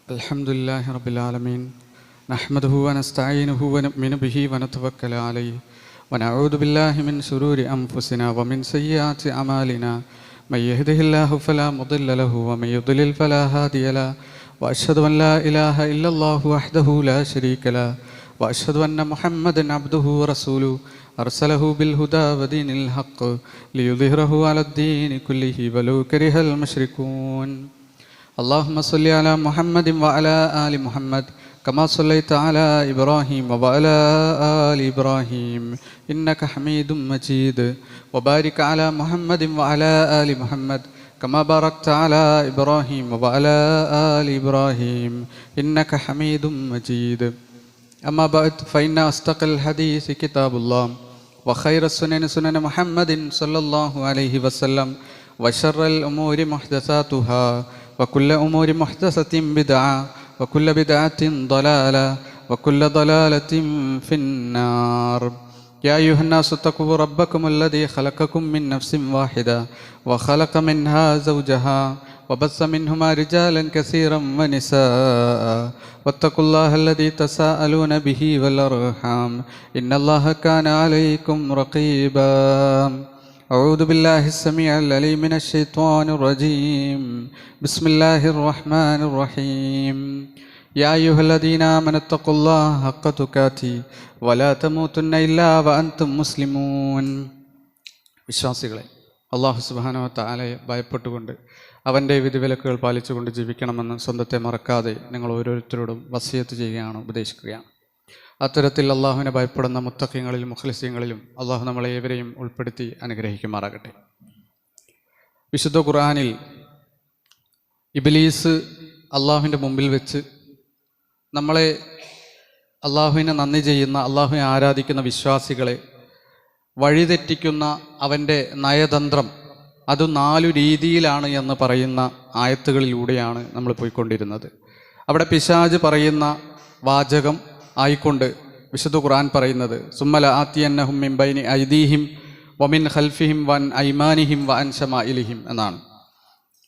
Alhamdulillahi Rabbil Alameen. Nahmaduhu wa nasta'inuhu wa nu'minu bihi wa natawakkalu alayhi. Wa na'udhu billahi min shururi anfusina wa min sayyiati a'malina. Man yahdihillahu fala mudilla lahu wa man yudlil fala hadiya lahu. Wa ashhadu an la ilaha illallah wahdahu la sharika lahu. Wa ashhadu anna Muhammadan abduhu wa rasuluhu. أرسله بالهدى ودين الحق ليظهره على الدين كله ولو كره المشركون اللهم صل على محمد وعلى آل محمد كما صليت على إبراهيم وعلى آل إبراهيم إنك حميد مجيد وبارك على محمد وعلى آل محمد كما باركت على إبراهيم وعلى آل إبراهيم إنك حميد مجيد أما بعد فإن أصدق الحديث كتاب الله وخير السنن سنن محمد صلى الله عليه وسلم وشر الأمور محدثاتها وكل أمور محدثة بدعة وكل بدعة ضلالة وكل ضلالة في النار يا أيها الناس اتقوا ربكم الذي خلقكم من نفس واحدة وخلق منها زوجها وبث منهما رجالا كثيرا ونساء واتقوا الله الذي تساءلون به والأرحام إن الله كان عليكم رقيبا أعوذ بالله السميع العليم من الشيطان الرجيم بسم الله الرحمن الرحيم يا أيها الذين آمنوا اتقوا الله حق تقاته ولا تموتن إلا وأنتم مسلمون വിശ്വാസികളെ അല്ലാഹു സുബ്ഹാനഹു വ തആലയെ ഭയപ്പെട്ടുകൊണ്ട് അവൻ്റെ വിധിവിലക്കുകൾ പാലിച്ചുകൊണ്ട് ജീവിക്കണമെന്ന് സ്വന്തത്തെ മറക്കാതെ നിങ്ങൾ ഓരോരുത്തരോടും വസിയത്ത് ചെയ്യുകയാണ്, ഉപദേശിക്കുകയാണ്. അത്തരത്തിൽ അള്ളാഹുവിനെ ഭയപ്പെടുന്ന മുത്തഖീങ്ങളിലും മുഖ്ലിസീങ്ങളിലും അള്ളാഹു നമ്മളെ ഏവരെയും ഉൾപ്പെടുത്തി അനുഗ്രഹിക്കുമാറാകട്ടെ. വിശുദ്ധ ഖുർആനിൽ ഇബ്ലീസ് അള്ളാഹുവിൻ്റെ മുമ്പിൽ വെച്ച് നമ്മളെ അള്ളാഹുവിനെ നന്ദി ചെയ്യുന്ന, അള്ളാഹുവിനെ ആരാധിക്കുന്ന വിശ്വാസികളെ വഴിതെറ്റിക്കുന്ന അവൻ്റെ നയതന്ത്രം അത് 4 രീതിയിലാണ് എന്ന് പറയുന്ന ആയത്തുകളിലൂടെയാണ് നമ്മൾ പോയിക്കൊണ്ടിരുന്നത്. അവിടെ പിശാച് പറയുന്ന വാചകം ആയിക്കൊണ്ട് വിശുദ്ധ ഖുർആൻ പറയുന്നത് സുമ്മല ആത്തിയന്നഹും മിൻ ബൈനി ഐദീഹിം വമിൻ ഖൽഫിഹിം വൻ ഐമാനിഹിം വൻ ശമാഇലിഹിം എന്നാണ്.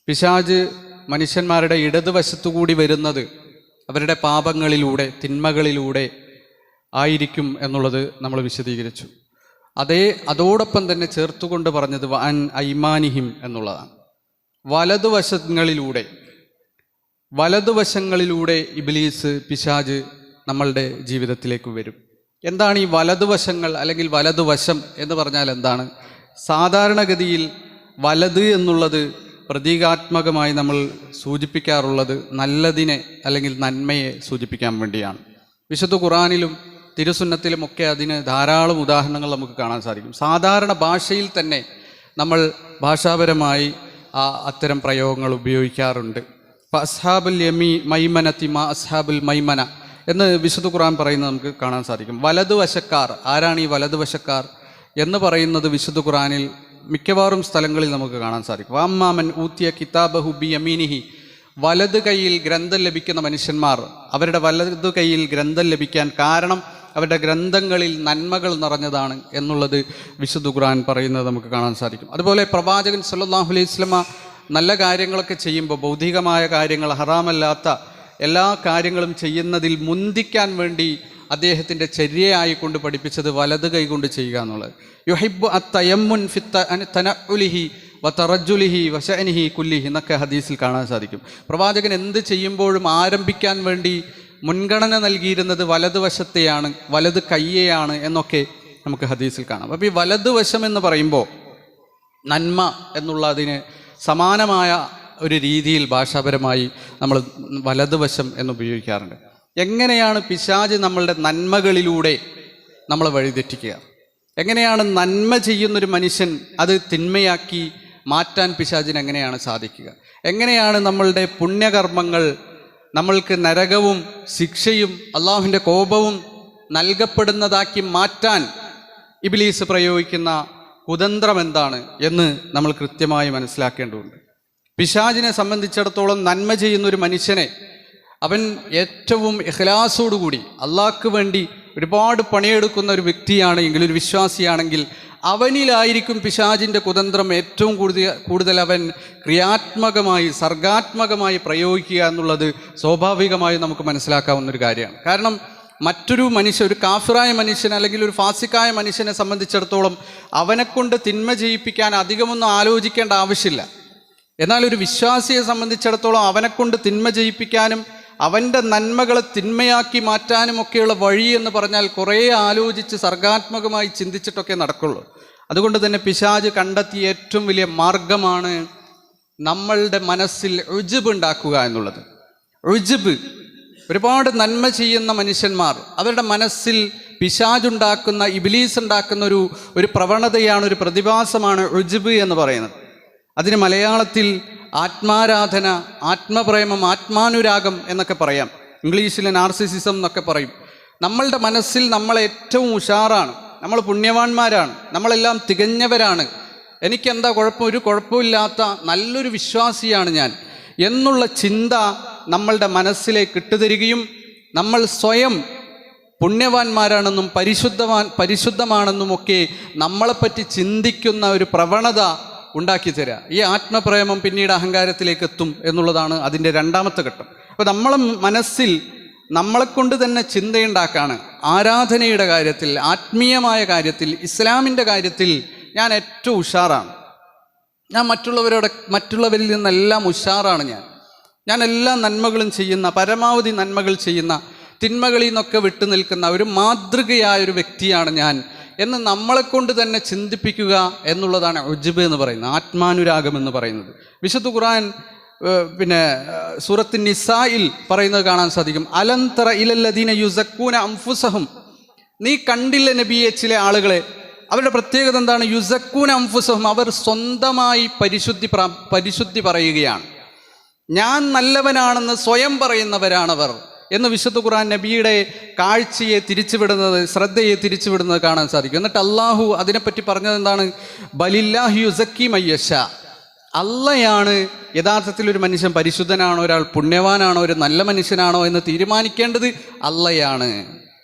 പിശാച് മനുഷ്യന്മാരുടെ ഇടതുവശത്തുകൂടി വരുന്നത് അവരുടെ പാപങ്ങളിലൂടെ, തിന്മകളിലൂടെ ആയിരിക്കും എന്നുള്ളത് നമ്മൾ വിശദീകരിച്ചു. അതോടൊപ്പം തന്നെ ചേർത്തുകൊണ്ട് പറഞ്ഞത് വൻ ഐമാനിഹിം എന്നുള്ളതാണ്. വലതുവശങ്ങളിലൂടെ ഇബ്ലീസ്, പിശാച് നമ്മളുടെ ജീവിതത്തിലേക്ക് വരും. എന്താണ് ഈ വലതുവശങ്ങൾ അല്ലെങ്കിൽ വലതുവശം എന്ന് പറഞ്ഞാൽ എന്താണ്? സാധാരണഗതിയിൽ വലത് എന്നുള്ളത് പ്രതീകാത്മകമായി നമ്മൾ സൂചിപ്പിക്കാറുള്ളത് നല്ലതിനെ അല്ലെങ്കിൽ നന്മയെ സൂചിപ്പിക്കാൻ വേണ്ടിയാണ്. വിശുദ്ധ ഖുർആനിലും തിരുസുന്നത്തിലുമൊക്കെ അതിന് ധാരാളം ഉദാഹരണങ്ങൾ നമുക്ക് കാണാൻ സാധിക്കും. സാധാരണ ഭാഷയിൽ തന്നെ നമ്മൾ ഭാഷാപരമായി അത്തരം പ്രയോഗങ്ങൾ ഉപയോഗിക്കാറുണ്ട്. അസ്ഹാബുൽ മൈമനത്തി മാ അസ്ഹാബുൽ മൈമന എന്ന് വിശുദ്ധ ഖുർആൻ പറയുന്നത് നമുക്ക് കാണാൻ സാധിക്കും. വലതുവശക്കാർ, ആരാണ് ഈ വലതുവശക്കാർ എന്ന് പറയുന്നത് വിശുദ്ധ ഖുർആനിൽ മിക്കവാറും സ്ഥലങ്ങളിൽ നമുക്ക് കാണാൻ സാധിക്കും. വഅമ്മാമൻ ഊതിയ കിതാബഹു ബിയമീനിഹി, വലത് കൈയിൽ ഗ്രന്ഥം ലഭിക്കുന്ന മനുഷ്യന്മാർ, അവരുടെ വലത് കൈയിൽ ഗ്രന്ഥം ലഭിക്കാൻ കാരണം അവരുടെ ഗ്രന്ഥങ്ങളിൽ നന്മകൾ നിറഞ്ഞതാണ് എന്നുള്ളത് വിശുദ്ധ ഖുർആൻ പറയുന്നത് നമുക്ക് കാണാൻ സാധിക്കും. അതുപോലെ പ്രവാചകൻ സല്ലല്ലാഹു അലൈഹി വസല്ലമ നല്ല കാര്യങ്ങളൊക്കെ ചെയ്യുമ്പോൾ, ഭൗതികമായ കാര്യങ്ങൾ, ഹറാമല്ലാത്ത എല്ലാ കാര്യങ്ങളും ചെയ്യുന്നതിൽ മുന്തിക്കാൻ വേണ്ടി അദ്ദേഹത്തിൻ്റെ ചര്യയായിക്കൊണ്ട് പഠിപ്പിച്ചത് വലത് കൈ കൊണ്ട് ചെയ്യുക എന്നുള്ളത്. യുഹിബ്ബു അത്തയമ്മുൻ ഫി തനഉലിഹി വതറജുലിഹി വശഅനിഹി കുല്ലിഹി എന്നൊക്കെ ഹദീസിൽ കാണാൻ സാധിക്കും. പ്രവാചകൻ എന്ത് ചെയ്യുമ്പോഴും ആരംഭിക്കാൻ വേണ്ടി മുൻഗണന നൽകിയിരുന്നത് വലതുവശത്തെയാണ്, വലത് കയ്യെയാണ് എന്നൊക്കെ നമുക്ക് ഹദീസിൽ കാണാം. അപ്പോൾ ഈ വലതുവശം എന്ന് പറയുമ്പോൾ നന്മ എന്നുള്ളതിന് സമാനമായ ഒരു രീതിയിൽ ഭാഷാപരമായി നമ്മൾ വലതുവശം എന്ന് ഉപയോഗിക്കാറുണ്ട്. എങ്ങനെയാണ് പിശാച് നമ്മളുടെ നന്മകളിലൂടെ നമ്മളെ വഴിതെറ്റിക്കുക? എങ്ങനെയാണ് നന്മ ചെയ്യുന്നൊരു മനുഷ്യൻ അത് തിന്മയാക്കി മാറ്റാൻ പിശാചിന് എങ്ങനെയാണ് സാധിക്കുക? എങ്ങനെയാണ് നമ്മളുടെ പുണ്യകർമ്മങ്ങൾ നമ്മൾക്ക് നരകവും ശിക്ഷയും അള്ളാഹുവിൻ്റെ കോപവും നൽകപ്പെടുന്നതാക്കി മാറ്റാൻ ഇബ്ലീസ് പ്രയോഗിക്കുന്ന കുതന്ത്രം എന്താണ് എന്ന് നമ്മൾ കൃത്യമായി മനസ്സിലാക്കേണ്ടതുണ്ട്. പിശാചിനെ സംബന്ധിച്ചിടത്തോളം നന്മ ചെയ്യുന്നൊരു മനുഷ്യനെ അവൻ ഏറ്റവും ഇഖ്ലാസോടുകൂടി അള്ളാഹ്ക്ക് വേണ്ടി ഒരുപാട് പണിയെടുക്കുന്ന ഒരു വ്യക്തിയാണെങ്കിൽ, ഒരു വിശ്വാസിയാണെങ്കിൽ അവനിലായിരിക്കും പിശാചിൻ്റെ കുതന്ത്രം ഏറ്റവും കൂടുതൽ അവൻ ക്രിയാത്മകമായി സർഗാത്മകമായി പ്രയോഗിക്കുക എന്നുള്ളത് സ്വാഭാവികമായി നമുക്ക് മനസ്സിലാക്കാവുന്നൊരു കാര്യമാണ്. കാരണം മറ്റൊരു മനുഷ്യൻ, ഒരു കാഫിറായ മനുഷ്യൻ അല്ലെങ്കിൽ ഒരു ഫാസിക്കായ മനുഷ്യനെ സംബന്ധിച്ചിടത്തോളം അവനെക്കൊണ്ട് തിന്മ ചെയ്യിപ്പിക്കാൻ അധികമൊന്നും ആലോചിക്കേണ്ട ആവശ്യമില്ല. എന്നാൽ ഒരു വിശ്വാസിയെ സംബന്ധിച്ചിടത്തോളം അവനെക്കൊണ്ട് തിന്മ ചെയ്യിപ്പിക്കാനും അവൻ്റെ നന്മകളെ തിന്മയാക്കി മാറ്റാനും ഒക്കെയുള്ള വഴി എന്ന് പറഞ്ഞാൽ കുറേ ആലോചിച്ച് സർഗാത്മകമായി ചിന്തിച്ചിട്ടൊക്കെ നടക്കുള്ളൂ. അതുകൊണ്ട് തന്നെ പിശാച് കണ്ടെത്തിയ ഏറ്റവും വലിയ മാർഗമാണ് നമ്മളുടെ മനസ്സിൽ ഉജ്ബ് ഉണ്ടാക്കുക എന്നുള്ളത്. ഉജ്ബ്, ഒരുപാട് നന്മ ചെയ്യുന്ന മനുഷ്യന്മാർ അവരുടെ മനസ്സിൽ പിശാചുണ്ടാക്കുന്ന, ഇബ്ലീസ് ഉണ്ടാക്കുന്ന ഒരു പ്രവണതയാണ്, ഒരു പ്രതിഭാസമാണ് ഉജ്ബ് എന്ന് പറയുന്നത്. അതിന് മലയാളത്തിൽ ആത്മാരാധന, ആത്മപ്രേമം, ആത്മാനുരാഗം എന്നൊക്കെ പറയാം. ഇംഗ്ലീഷിൽ നാർസിസിസം എന്നൊക്കെ പറയും. നമ്മളുടെ മനസ്സിൽ നമ്മൾ ഏറ്റവും ഉഷാറാണ്, നമ്മൾ പുണ്യവാന്മാരാണ്, നമ്മളെല്ലാം തികഞ്ഞവരാണ്, എനിക്കെന്താ ഒരു കുഴപ്പമില്ലാത്ത നല്ലൊരു വിശ്വാസിയാണ് ഞാൻ എന്നുള്ള ചിന്ത നമ്മളുടെ മനസ്സിലേക്ക് ഇട്ടുതരികയും നമ്മൾ സ്വയം പുണ്യവാന്മാരാണെന്നും പരിശുദ്ധമാണെന്നുമൊക്കെ നമ്മളെപ്പറ്റി ചിന്തിക്കുന്ന ഒരു പ്രവണത ഉണ്ടാക്കി തരിക. ഈ ആത്മപ്രേമം പിന്നീട് അഹങ്കാരത്തിലേക്ക് എത്തും എന്നുള്ളതാണ് അതിൻ്റെ രണ്ടാമത്തെ ഘട്ടം. അപ്പോൾ നമ്മളെ മനസ്സിൽ നമ്മളെക്കൊണ്ട് തന്നെ ചിന്തയുണ്ടാക്കാണ്. ആരാധനയുടെ കാര്യത്തിൽ, ആത്മീയമായ കാര്യത്തിൽ, ഇസ്ലാമിൻ്റെ കാര്യത്തിൽ ഞാൻ ഏറ്റവും ഉഷാറാണ്, ഞാൻ മറ്റുള്ളവരിൽ നിന്നെല്ലാം ഉഷാറാണ്, ഞാൻ എല്ലാ നന്മകളും ചെയ്യുന്ന, പരമാവധി നന്മകൾ ചെയ്യുന്ന, തിന്മകളിൽ നിന്നൊക്കെ വിട്ടു നിൽക്കുന്ന ഒരു മാതൃകയായ ഒരു വ്യക്തിയാണ് ഞാൻ എന്ന് നമ്മളെക്കൊണ്ട് തന്നെ ചിന്തിപ്പിക്കുക എന്നുള്ളതാണ് ഉജ്ബ് എന്ന് പറയുന്നത്, ആത്മാനുരാഗം എന്ന് പറയുന്നത്. വിശുദ്ധ ഖുർആൻ സൂറത്ത് നിസായിൽ പറയുന്നത് കാണാൻ സാധിക്കും. അലം തറ ഇലല്ലദീന യുസക്കൂന അൻഫുസഹും, നീ കണ്ടില്ല നബിയെ ചില ആളുകളെ, അവരുടെ പ്രത്യേകത എന്താണ്? യുസക്കൂന അൻഫുസഹും, അവർ സ്വന്തമായി പരിശുദ്ധി പറയുകയാണ്, ഞാൻ നല്ലവനാണെന്ന് സ്വയം പറയുന്നവരാണവർ എന്ന് വിശുദ്ധ ഖുർആൻ നബിയുടെ കാഴ്ചയെ തിരിച്ചുവിടുന്നത്, ശ്രദ്ധയെ തിരിച്ചുവിടുന്നത് കാണാൻ സാധിക്കും. എന്നിട്ട് അള്ളാഹു അതിനെപ്പറ്റി പറഞ്ഞത് എന്താണ്? ബലില്ലാഹി യുസക്കി മയ്യശ, അള്ളയാണ് യഥാർത്ഥത്തിൽ ഒരു മനുഷ്യൻ പരിശുദ്ധനാണോ, ഒരാൾ പുണ്യവാനാണോ, ഒരു നല്ല മനുഷ്യനാണോ എന്ന് തീരുമാനിക്കേണ്ടത് അള്ളയാണ്.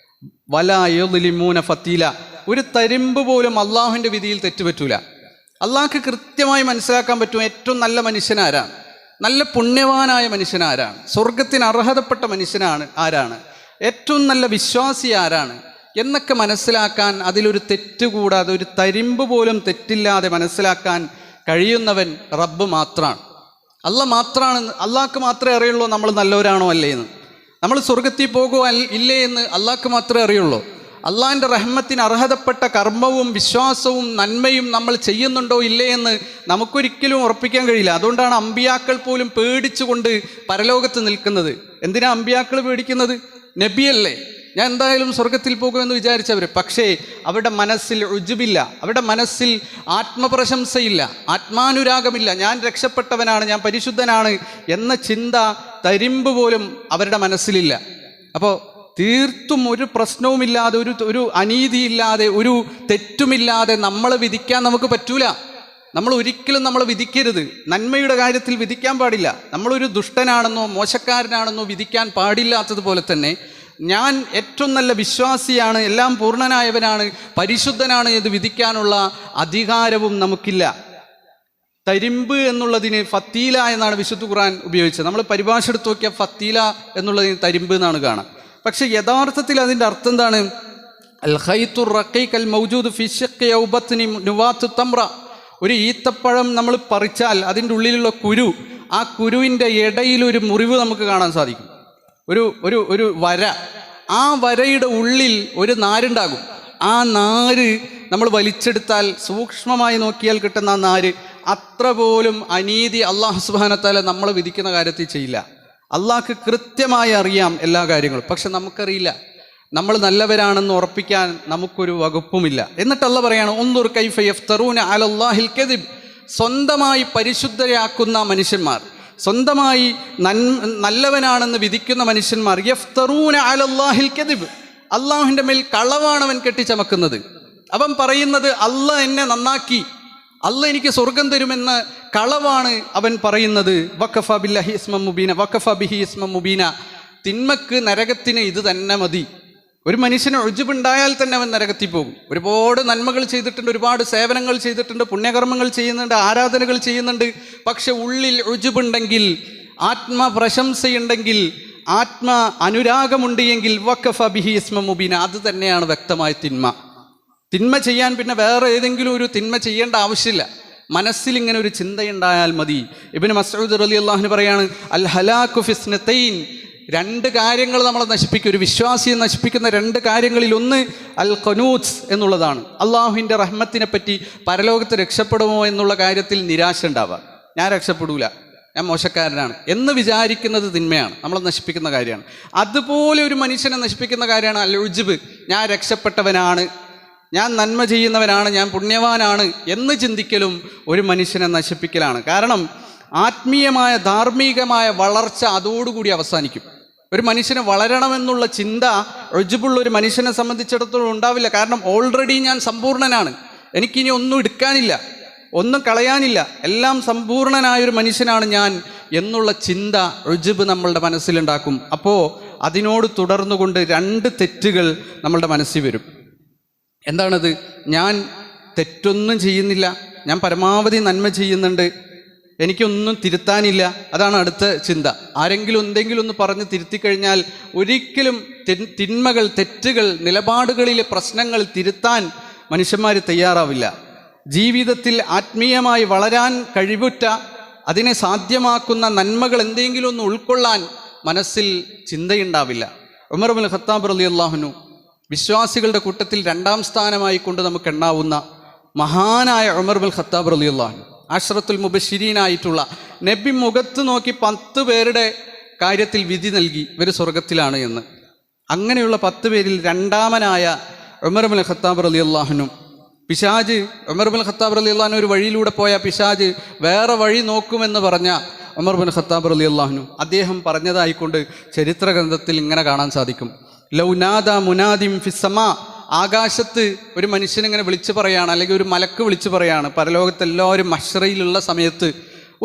വലാ യുദ്ലിമൂന ഫത്തീല, ഒരു തരിമ്പ് പോലും അള്ളാഹുവിൻ്റെ വിധിയിൽ തെറ്റുപറ്റൂല. അള്ളാഹ്ക്ക് കൃത്യമായി മനസ്സിലാക്കാൻ പറ്റും ഏറ്റവും നല്ല മനുഷ്യനാരാണ്, നല്ല പുണ്യവാനായ മനുഷ്യനാരാണ്, സ്വർഗത്തിന് അർഹതപ്പെട്ട മനുഷ്യനാണ് ആരാണ്, ഏറ്റവും നല്ല വിശ്വാസി ആരാണ് എന്നൊക്കെ മനസ്സിലാക്കാൻ, അതിലൊരു തെറ്റുകൂടാതെ ഒരു തരിമ്പ് പോലും തെറ്റില്ലാതെ മനസ്സിലാക്കാൻ കഴിയുന്നവൻ റബ്ബ് മാത്രമാണ്, അള്ളാഹ് മാത്രമാണ്. അള്ളാഹ്ക്ക് മാത്രമേ അറിയുള്ളൂ നമ്മൾ നല്ലവരാണോ അല്ലേ എന്ന്, നമ്മൾ സ്വർഗത്തിൽ പോകുമോ ഇല്ലേ എന്ന് അള്ളാഹ്ക്ക് മാത്രമേ അറിയുള്ളൂ. അള്ളാഹിൻ്റെ റഹ്മത്തിന് അർഹതപ്പെട്ട കർമ്മവും വിശ്വാസവും നന്മയും നമ്മൾ ചെയ്യുന്നുണ്ടോ ഇല്ലേ എന്ന് നമുക്കൊരിക്കലും ഉറപ്പിക്കാൻ കഴിയില്ല. അതുകൊണ്ടാണ് അമ്പിയാക്കൾ പോലും പേടിച്ചുകൊണ്ട് പരലോകത്ത് നിൽക്കുന്നത്. എന്തിനാ അമ്പിയാക്കൾ പേടിക്കുന്നത്? നബിയല്ലേ, ഞാൻ എന്തായാലും സ്വർഗത്തിൽ പോകുമെന്ന് വിചാരിച്ചവർ. പക്ഷേ അവരുടെ മനസ്സിൽ ഉജ്ബില്ല, അവരുടെ മനസ്സിൽ ആത്മപ്രശംസയില്ല, ആത്മാനുരാഗമില്ല, ഞാൻ രക്ഷപ്പെട്ടവനാണ്, ഞാൻ പരിശുദ്ധനാണ് എന്ന ചിന്ത തരിമ്പ് പോലും അവരുടെ മനസ്സിലില്ല. അപ്പോൾ തീർത്തും ഒരു പ്രശ്നവുമില്ലാതെ, ഒരു അനീതിയില്ലാതെ, ഒരു തെറ്റുമില്ലാതെ നമ്മളെ വിധിക്കാൻ നമുക്ക് പറ്റൂല. നമ്മൾ ഒരിക്കലും നമ്മളെ വിധിക്കരുത്, നന്മയുടെ കാര്യത്തിൽ വിധിക്കാൻ പാടില്ല. നമ്മളൊരു ദുഷ്ടനാണെന്നോ മോശക്കാരനാണെന്നോ വിധിക്കാൻ പാടില്ലാത്തതുപോലെ തന്നെ ഞാൻ ഏറ്റവും നല്ല വിശ്വാസിയാണ്, എല്ലാം പൂർണ്ണനായവനാണ്, പരിശുദ്ധനാണ് എന്ന് വിധിക്കാനുള്ള അധികാരവും നമുക്കില്ല. തരിമ്പ് എന്നുള്ളതിന് ഫത്തീല എന്നാണ് വിശുദ്ധ ഖുർആൻ ഉപയോഗിച്ചത്. നമ്മൾ പരിഭാഷ എടുത്ത് നോക്കിയാൽ ഫത്തീല എന്നുള്ളതിന് തരിമ്പ് എന്നാണ് കാണാം. പക്ഷെ യഥാർത്ഥത്തിൽ അതിൻ്റെ അർത്ഥം എന്താണ്? അൽ ഖൈത്തുർ റഖീഖ് അൽ മൗജൂദ് ഫി ശഖ്ഖി ഔ ബത്നി നുവാത്ത് തംറ, ഒരു ഈത്തപ്പഴം നമ്മൾ പറിച്ചാൽ അതിൻ്റെ ഉള്ളിലുള്ള കുരു, ആ കുരുവിൻ്റെ ഇടയിൽ ഒരു മുറിവ് നമുക്ക് കാണാൻ സാധിക്കും, ഒരു വര. ആ വരയുടെ ഉള്ളിൽ ഒരു നാരുണ്ടാകും. ആ നാര് നമ്മൾ വലിച്ചെടുത്താൽ, സൂക്ഷ്മമായി നോക്കിയാൽ കിട്ടുന്ന ആ നാര്, അത്ര പോലും അനീതി അല്ലാഹു സുബ്ഹാനഹു വ തആല നമ്മൾ വിധിക്കുന്ന കാര്യത്തിൽ ചെയ്യില്ല. അള്ളാഹ്ക്ക് കൃത്യമായി അറിയാം എല്ലാ കാര്യങ്ങളും. പക്ഷെ നമുക്കറിയില്ല, നമ്മൾ നല്ലവരാണെന്ന് ഉറപ്പിക്കാൻ നമുക്കൊരു വകുപ്പുമില്ല. എന്നിട്ട് അല്ലാഹ് പറയാണ്, ഉൻദുർ കൈഫ യഫ്തറൂന അലല്ലാഹിൽ കദിബ്, സ്വന്തമായി പരിശുദ്ധരാക്കുന്ന മനുഷ്യന്മാർ, സ്വന്തമായി നല്ലവനാണെന്ന് വിധിക്കുന്ന മനുഷ്യന്മാർ, യഫ്തറൂന അലല്ലാഹിൽ കദിബ്, അള്ളാഹുവിൻ്റെ മേൽ കളവാണ് അവൻ കെട്ടിച്ചമക്കുന്നത്. അവൻ പറയുന്നത് അള്ളാഹ് എന്നെ നന്നാക്കി, അള്ളാഹ് എനിക്ക് സ്വർഗം തരുമെന്ന് കളവാണ് അവൻ പറയുന്നത്. വഖഫ ബില്ലാഹി ഇസ്മൻ മുബീന, വഖഫ ബിഹി ഇസ്മൻ മുബീന, തിന്മക്ക് നരകത്തിന് ഇത് തന്നെ മതി. ഒരു മനുഷ്യന് ഉജ്ബുണ്ടായാൽ തന്നെ അവൻ നരകത്തിൽ പോകും. ഒരുപാട് നന്മകൾ ചെയ്തിട്ടുണ്ട്, ഒരുപാട് സേവനങ്ങൾ ചെയ്തിട്ടുണ്ട്, പുണ്യകർമ്മങ്ങൾ ചെയ്യുന്നുണ്ട്, ആരാധനകൾ ചെയ്യുന്നുണ്ട്. പക്ഷെ ഉള്ളിൽ ഉജ്ബുണ്ടെങ്കിൽ, ആത്മപ്രശംസയുണ്ടെങ്കിൽ, ആത്മ അനുരാഗമുണ്ട് എങ്കിൽ വഖഫ ബിഹി ഇസ്മ മുബീന, അത് തന്നെയാണ് വ്യക്തമായ തിന്മ. തിന്മ ചെയ്യാൻ പിന്നെ വേറെ ഏതെങ്കിലും ഒരു തിന്മ ചെയ്യേണ്ട ആവശ്യമില്ല. മനസ്സിൽ ഇങ്ങനെ ഒരു ചിന്തയുണ്ടായാൽ മതി. ഇബ്നു മസ്ഊദ് റളിയല്ലാഹു അൻഹു പറയാണ്, അൽ ഹലാകു ഫിസ്നതൈൻ, രണ്ട് കാര്യങ്ങൾ നമ്മളെ നശിപ്പിക്കും. ഒരു വിശ്വാസിയെ നശിപ്പിക്കുന്ന രണ്ട് കാര്യങ്ങളിൽ ഒന്ന് അൽ ഖനൂത്ത് എന്നുള്ളതാണ്. അള്ളാഹുവിൻ്റെ റഹ്മത്തിനെ പറ്റി, പരലോകത്ത് രക്ഷപ്പെടുമോ എന്നുള്ള കാര്യത്തിൽ നിരാശ ഉണ്ടാവുക. ഞാൻ രക്ഷപ്പെടൂല, ഞാൻ മോശക്കാരനാണ് എന്ന് വിചാരിക്കുന്നത് തിന്മയാണ്, നമ്മളെ നശിപ്പിക്കുന്ന കാര്യമാണ്. അതുപോലെ ഒരു മനുഷ്യനെ നശിപ്പിക്കുന്ന കാര്യമാണ് അൽ ഉജ്ബ്, ഞാൻ രക്ഷപ്പെട്ടവനാണ്, ഞാൻ നന്മ ചെയ്യുന്നവനാണ്, ഞാൻ പുണ്യവാനാണ് എന്ന് ചിന്തിക്കലും ഒരു മനുഷ്യനെ നശിപ്പിക്കലാണ്. കാരണം ആത്മീയമായ ധാർമ്മികമായ വളർച്ച അതോടുകൂടി അവസാനിക്കും. ഒരു മനുഷ്യന് വളരണമെന്നുള്ള ചിന്ത ഉജ്ബുള്ള ഒരു മനുഷ്യനെ സംബന്ധിച്ചിടത്തോളം ഉണ്ടാവില്ല. കാരണം ഓൾറെഡി ഞാൻ സമ്പൂർണ്ണനാണ്, എനിക്കിനി ഒന്നും എടുക്കാനില്ല, ഒന്നും കളയാനില്ല, എല്ലാം സമ്പൂർണ്ണനായൊരു മനുഷ്യനാണ് ഞാൻ എന്നുള്ള ചിന്ത ഉജ്ബ് നമ്മളുടെ മനസ്സിലുണ്ടാക്കും. അപ്പോൾ അതിനോട് തുടർന്നുകൊണ്ട് രണ്ട് തെറ്റുകൾ നമ്മളുടെ മനസ്സിൽ വരും. എന്താണത്? ഞാൻ തെറ്റൊന്നും ചെയ്യുന്നില്ല, ഞാൻ പരമാവധി നന്മ ചെയ്യുന്നുണ്ട്, എനിക്കൊന്നും തിരുത്താനില്ല. അതാണ് അടുത്ത ചിന്ത. ആരെങ്കിലും എന്തെങ്കിലും ഒന്ന് പറഞ്ഞ് തിരുത്തി കഴിഞ്ഞാൽ ഒരിക്കലും തിന്മകൾ, തെറ്റുകൾ, നിലപാടുകളിലെ പ്രശ്നങ്ങൾ തിരുത്താൻ മനുഷ്യന്മാർ തയ്യാറാവില്ല. ജീവിതത്തിൽ ആത്മീയമായി വളരാൻ കഴിവുറ്റ, അതിനെ സാധ്യമാക്കുന്ന നന്മകൾ എന്തെങ്കിലും ഒന്ന് ഉൾക്കൊള്ളാൻ മനസ്സിൽ ചിന്തയുണ്ടാവില്ല. ഉമർ ഇബ്നുൽ ഖത്താബ് റളിയല്ലാഹു അൻഹു വിശ്വാസികളുടെ കൂട്ടത്തിൽ രണ്ടാം സ്ഥാനമായി കൊണ്ട് നമുക്ക് എണ്ണാവുന്ന മഹാനായ ഉമർ ഇബ്നുൽ ഖത്താബ് റളിയല്ലാഹു അൻഹു, അശ്റത്തുൽ മുബശ്ശിരീനായിട്ടുള്ള നബി മുഖത്ത് നോക്കി 10 പേരുടെ കാര്യത്തിൽ വിധി നൽകി, ഇവർ സ്വർഗത്തിലാണ് എന്ന്. അങ്ങനെയുള്ള 10 പേരിൽ രണ്ടാമനായ ഉമർ ഇബ്നുൽ ഖത്താബ് റളിയല്ലാഹു അൻഹു, പിശാജ് ഉമർ ഇബ്നുൽ ഖത്താബ് റളിയല്ലാഹു അൻഹു ഒരു വഴിയിലൂടെ പോയ പിശാജ് വേറെ വഴി നോക്കുമെന്ന് പറഞ്ഞ ഉമർ ഇബ്നുൽ ഖത്താബ് റളിയല്ലാഹു അൻഹു, അദ്ദേഹം പറഞ്ഞതായിക്കൊണ്ട് ചരിത്ര ഗ്രന്ഥത്തിൽ ഇങ്ങനെ കാണാൻ സാധിക്കും. ലൗ നാദ മുനാദിം ഫിസ്സമാ, ആകാശത്ത് ഒരു മനുഷ്യനിങ്ങനെ വിളിച്ചു പറയാണ്, അല്ലെങ്കിൽ ഒരു മലക്ക് വിളിച്ചു പറയാണ്. പരലോകത്തെല്ലാവരും മഹ്ശറയിലുള്ള സമയത്ത്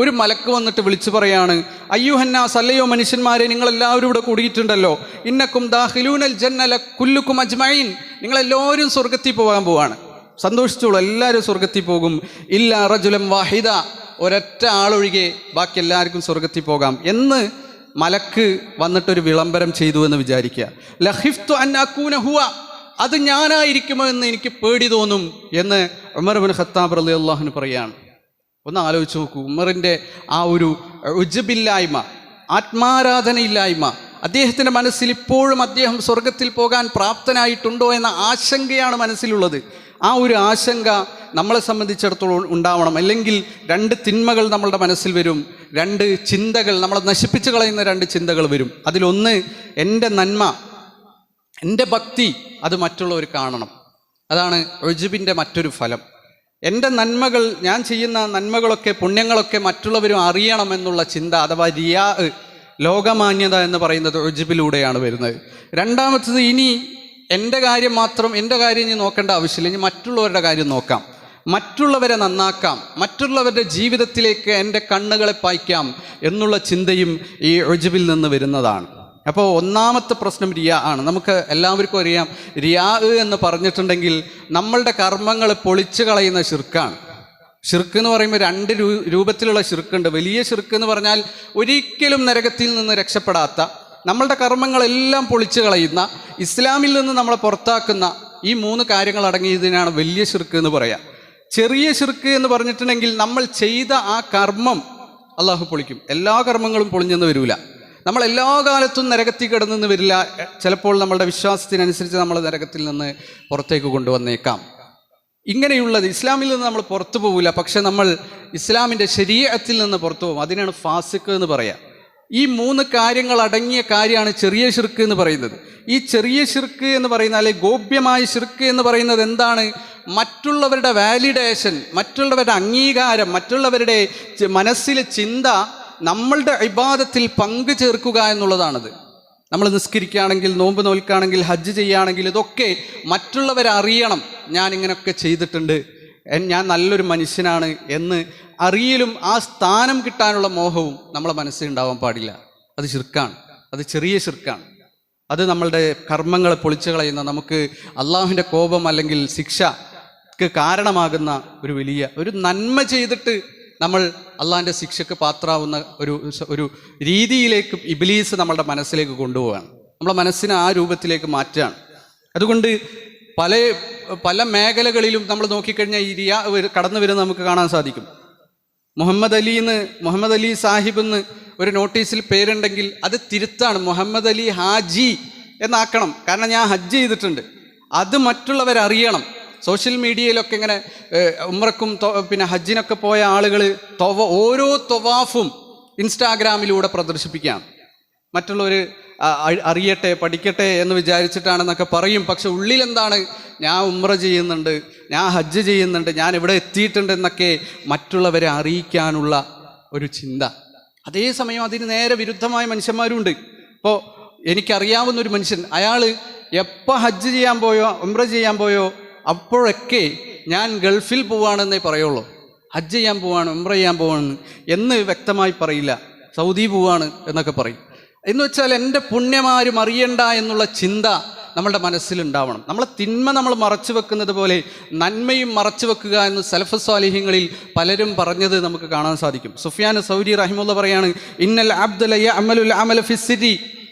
ഒരു മലക്ക് വന്നിട്ട് വിളിച്ചു പറയാണ്, അയ്യുഹന്നാസ്, അല്ലയോ മനുഷ്യന്മാരെ, നിങ്ങളെല്ലാവരും ഇവിടെ കൂടിയിട്ടുണ്ടല്ലോ, ഇന്നക്കും ദാഖിലൂനൽ ജന്നല കുല്ലുക്കും അജ്മഈൻ, നിങ്ങളെല്ലാവരും സ്വർഗത്തിൽ പോകാൻ പോവാണ്, സന്തോഷിച്ചോളൂ, എല്ലാവരും സ്വർഗത്തിൽ പോകും. ഇല്ല റജുലൻ വാഹിദ, ഒരൊറ്റ ആളൊഴികെ ബാക്കി എല്ലാവർക്കും സ്വർഗത്തിൽ പോകാം എന്ന് മലക്ക് വന്നിട്ടൊരു വിളംബരം ചെയ്തു എന്ന് വിചാരിക്കുക. ലഖിഫ്തു അൻ അകൂന ഹുവ, അത് ഞാനായിരിക്കുമോ എന്ന് എനിക്ക് പേടി തോന്നും എന്ന് ഉമർ ഇബ്നുൽ ഖത്താബ് റളിയല്ലാഹു അൻഹു പറയാണ്. ഒന്ന് ആലോചിച്ച് നോക്കൂ, ഉമറിൻ്റെ ആ ഒരു ഉജ്ബില്ലായ്മ, ആത്മാരാധനയില്ലായ്മ, അദ്ദേഹത്തിൻ്റെ മനസ്സിൽ ഇപ്പോഴും അദ്ദേഹം സ്വർഗത്തിൽ പോകാൻ പ്രാപ്തനായിട്ടുണ്ടോ എന്ന ആശങ്കയാണ് മനസ്സിലുള്ളത്. ആ ഒരു ആശങ്ക നമ്മളെ സംബന്ധിച്ചിടത്തോളം ഉണ്ടാവണം. അല്ലെങ്കിൽ രണ്ട് തിന്മകൾ നമ്മളുടെ മനസ്സിൽ വരും, രണ്ട് ചിന്തകൾ, നമ്മളെ നശിപ്പിച്ച് കളയുന്ന രണ്ട് ചിന്തകൾ വരും. അതിലൊന്ന് എൻ്റെ നന്മ, എൻ്റെ ഭക്തി, അത് മറ്റുള്ളവർ കാണണം. അതാണ് ഉജ്ബിൻ്റെ മറ്റൊരു ഫലം. എൻ്റെ നന്മകൾ, ഞാൻ ചെയ്യുന്ന നന്മകളൊക്കെ, പുണ്യങ്ങളൊക്കെ മറ്റുള്ളവരും അറിയണമെന്നുള്ള ചിന്ത, അഥവാ റിയാ, ലോകമാന്യത എന്ന് പറയുന്നത് ഉജ്ബിലൂടെയാണ് വരുന്നത്. രണ്ടാമത്തത്, ഇനി എൻ്റെ കാര്യം മാത്രം, എൻ്റെ കാര്യം ഇനി നോക്കേണ്ട ആവശ്യമില്ല, ഇനി മറ്റുള്ളവരുടെ കാര്യം നോക്കാം, മറ്റുള്ളവരെ നന്നാക്കാം, മറ്റുള്ളവരുടെ ജീവിതത്തിലേക്ക് എൻ്റെ കണ്ണുകളെ പായിക്കാം എന്നുള്ള ചിന്തയും ഈ ഉജ്ബിൽ നിന്ന് വരുന്നതാണ്. അപ്പോൾ ഒന്നാമത്തെ പ്രശ്നം റിയാ ആണ്. നമുക്ക് എല്ലാവർക്കും അറിയാം, റിയാ എന്ന് പറഞ്ഞിട്ടുണ്ടെങ്കിൽ നമ്മളുടെ കർമ്മങ്ങൾ പൊളിച്ചു കളയുന്ന ശിർക്കാണ്. ഷിർക്ക് എന്ന് പറയുമ്പോൾ രണ്ട് രൂപത്തിലുള്ള ഷിർക്കുണ്ട്. വലിയ ഷിർക്ക് എന്ന് പറഞ്ഞാൽ ഒരിക്കലും നരകത്തിൽ നിന്ന് രക്ഷപ്പെടാത്ത, നമ്മളുടെ കർമ്മങ്ങളെല്ലാം പൊളിച്ചു കളയുന്ന, ഇസ്ലാമിൽ നിന്ന് നമ്മളെ പുറത്താക്കുന്ന ഈ 3 കാര്യങ്ങൾ അടങ്ങിയതിനാണ് വലിയ ഷിർക്ക് എന്ന് പറയാം. ചെറിയ ഷിർക്ക് എന്ന് പറഞ്ഞിട്ടുണ്ടെങ്കിൽ നമ്മൾ ചെയ്ത ആ കർമ്മം അള്ളാഹു പൊളിക്കും. എല്ലാ കർമ്മങ്ങളും പൊളിഞ്ഞെന്ന് വരില്ല, നമ്മൾ എല്ലാ കാലത്തും നരകത്തിൽ കിടന്നെന്ന് വരില്ല. ചിലപ്പോൾ നമ്മളുടെ വിശ്വാസത്തിനനുസരിച്ച് നമ്മൾ നരകത്തിൽ നിന്ന് പുറത്തേക്ക് കൊണ്ടുവന്നേക്കാം. ഇങ്ങനെയുള്ളത് ഇസ്ലാമിൽ നിന്ന് നമ്മൾ പുറത്തു പോകില്ല, പക്ഷെ നമ്മൾ ഇസ്ലാമിൻ്റെ ശരീഅത്തിൽ നിന്ന് പുറത്തു പോകും. അതിനാണ് ഫാസിഖ് എന്ന് പറയാം. ഈ 3 കാര്യങ്ങൾ അടങ്ങിയ കാര്യമാണ് ചെറിയ ശിർക്ക് എന്ന് പറയുന്നത്. ഈ ചെറിയ ശിർക്ക് എന്ന് പറയുന്ന, അല്ലെങ്കിൽ ഗോപ്യമായ ശിർക്ക് എന്ന് പറയുന്നത് എന്താണ്? മറ്റുള്ളവരുടെ വാലിഡേഷൻ, മറ്റുള്ളവരുടെ അംഗീകാരം, മറ്റുള്ളവരുടെ മനസ്സിലെ ചിന്ത നമ്മളുടെ ഇബാദത്തിൽ പങ്കു ചേർക്കുക എന്നുള്ളതാണത്. നമ്മൾ നിസ്കരിക്കുകയാണെങ്കിൽ, നോമ്പ് നോൽക്കുകയാണെങ്കിൽ, ഹജ്ജ് ചെയ്യുകയാണെങ്കിൽ, ഇതൊക്കെ മറ്റുള്ളവരറിയണം, ഞാൻ ഇങ്ങനെയൊക്കെ ചെയ്തിട്ടുണ്ട്, ഞാൻ നല്ലൊരു മനുഷ്യനാണ് എന്ന് അറിയലും ആ സ്ഥാനം കിട്ടാനുള്ള മോഹവും നമ്മളെ മനസ്സിൽ ഉണ്ടാവാൻ പാടില്ല. അത് ശിർക്കാണ്, അത് ചെറിയ ശിർക്കാണ്. അത് നമ്മളുടെ കർമ്മങ്ങളെ പൊളിച്ചു കളയുന്ന, നമുക്ക് അള്ളാഹുവിൻ്റെ കോപം അല്ലെങ്കിൽ ശിക്ഷക്ക് കാരണമാകുന്ന ഒരു നന്മ ചെയ്തിട്ട് നമ്മൾ അള്ളാഹിൻ്റെ ശിക്ഷക്ക് പാത്രാവുന്ന ഒരു രീതിയിലേക്ക് ഇബ്ലീസ് നമ്മളുടെ മനസ്സിലേക്ക് കൊണ്ടുപോവുകയാണ്. നമ്മളെ മനസ്സിനെ ആ രൂപത്തിലേക്ക് മാറ്റുകയാണ്. അതുകൊണ്ട് പല മേഖലകളിലും നമ്മൾ നോക്കിക്കഴിഞ്ഞാൽ ഈ റിയാ കടന്നു വരുന്നത് നമുക്ക് കാണാൻ സാധിക്കും. മുഹമ്മദ് അലി സാഹിബ് എന്ന് ഒരു നോട്ടീസിൽ പേരുണ്ടെങ്കിൽ അത് തിരുത്താണ്, മുഹമ്മദ് അലി ഹാജി എന്നാക്കണം. കാരണം ഞാൻ ഹജ്ജ് ചെയ്തിട്ടുണ്ട്, അത് മറ്റുള്ളവരറിയണം. സോഷ്യൽ മീഡിയയിലൊക്കെ ഇങ്ങനെ ഉംറക്കും പിന്നെ ഹജ്ജിനൊക്കെ പോയ ആളുകൾ ഓരോ തൊവാഫും ഇൻസ്റ്റാഗ്രാമിലൂടെ പ്രദർശിപ്പിക്കുകയാണ്. മറ്റുള്ളവർ അറിയട്ടെ, പഠിക്കട്ടെ എന്ന് വിചാരിച്ചിട്ടാണെന്നൊക്കെ പറയും. പക്ഷെ ഉള്ളിലെന്താണ്, ഞാൻ ഉംറ ചെയ്യുന്നുണ്ട്, ഞാൻ ഹജ്ജ് ചെയ്യുന്നുണ്ട്, ഞാൻ ഇവിടെ എത്തിയിട്ടുണ്ട് എന്നൊക്കെ മറ്റുള്ളവരെ അറിയിക്കാനുള്ള ഒരു ചിന്ത. അതേസമയം അതിന് നേരെ വിരുദ്ധമായ മനുഷ്യന്മാരുണ്ട്. ഇപ്പോൾ എനിക്കറിയാവുന്ന ഒരു മനുഷ്യൻ, അയാൾ എപ്പോൾ ഹജ്ജ് ചെയ്യാൻ പോയോ ഉംറ ചെയ്യാൻ പോയോ അപ്പോഴൊക്കെ ഞാൻ ഗൾഫിൽ പോവാണെന്നേ പറയുള്ളൂ. ഹജ്ജ് ചെയ്യാൻ പോവാണ്, ഉംറ ചെയ്യാൻ പോവാണ് എന്ന് വ്യക്തമായി പറയില്ല. സൗദി പോവാണ് എന്നൊക്കെ പറയും. എന്ന് വെച്ചാൽ എൻ്റെ പുണ്യമാരും അറിയണ്ട എന്നുള്ള ചിന്ത നമ്മളുടെ മനസ്സിലുണ്ടാവണം. നമ്മളെ തിന്മ നമ്മൾ മറച്ചു വെക്കുന്നത് പോലെ നന്മയും മറച്ചു വെക്കുക എന്ന് സലഫ് സ്വാലിഹ്യങ്ങളിൽ പലരും പറഞ്ഞത് നമുക്ക് കാണാൻ സാധിക്കും. സുഫിയാൻ സൗരി റഹിമുള്ള പറയാണ്, ഇന്നൽ അബ്ദുല യഅമലുൽ അമല ഫിസ്സിരി,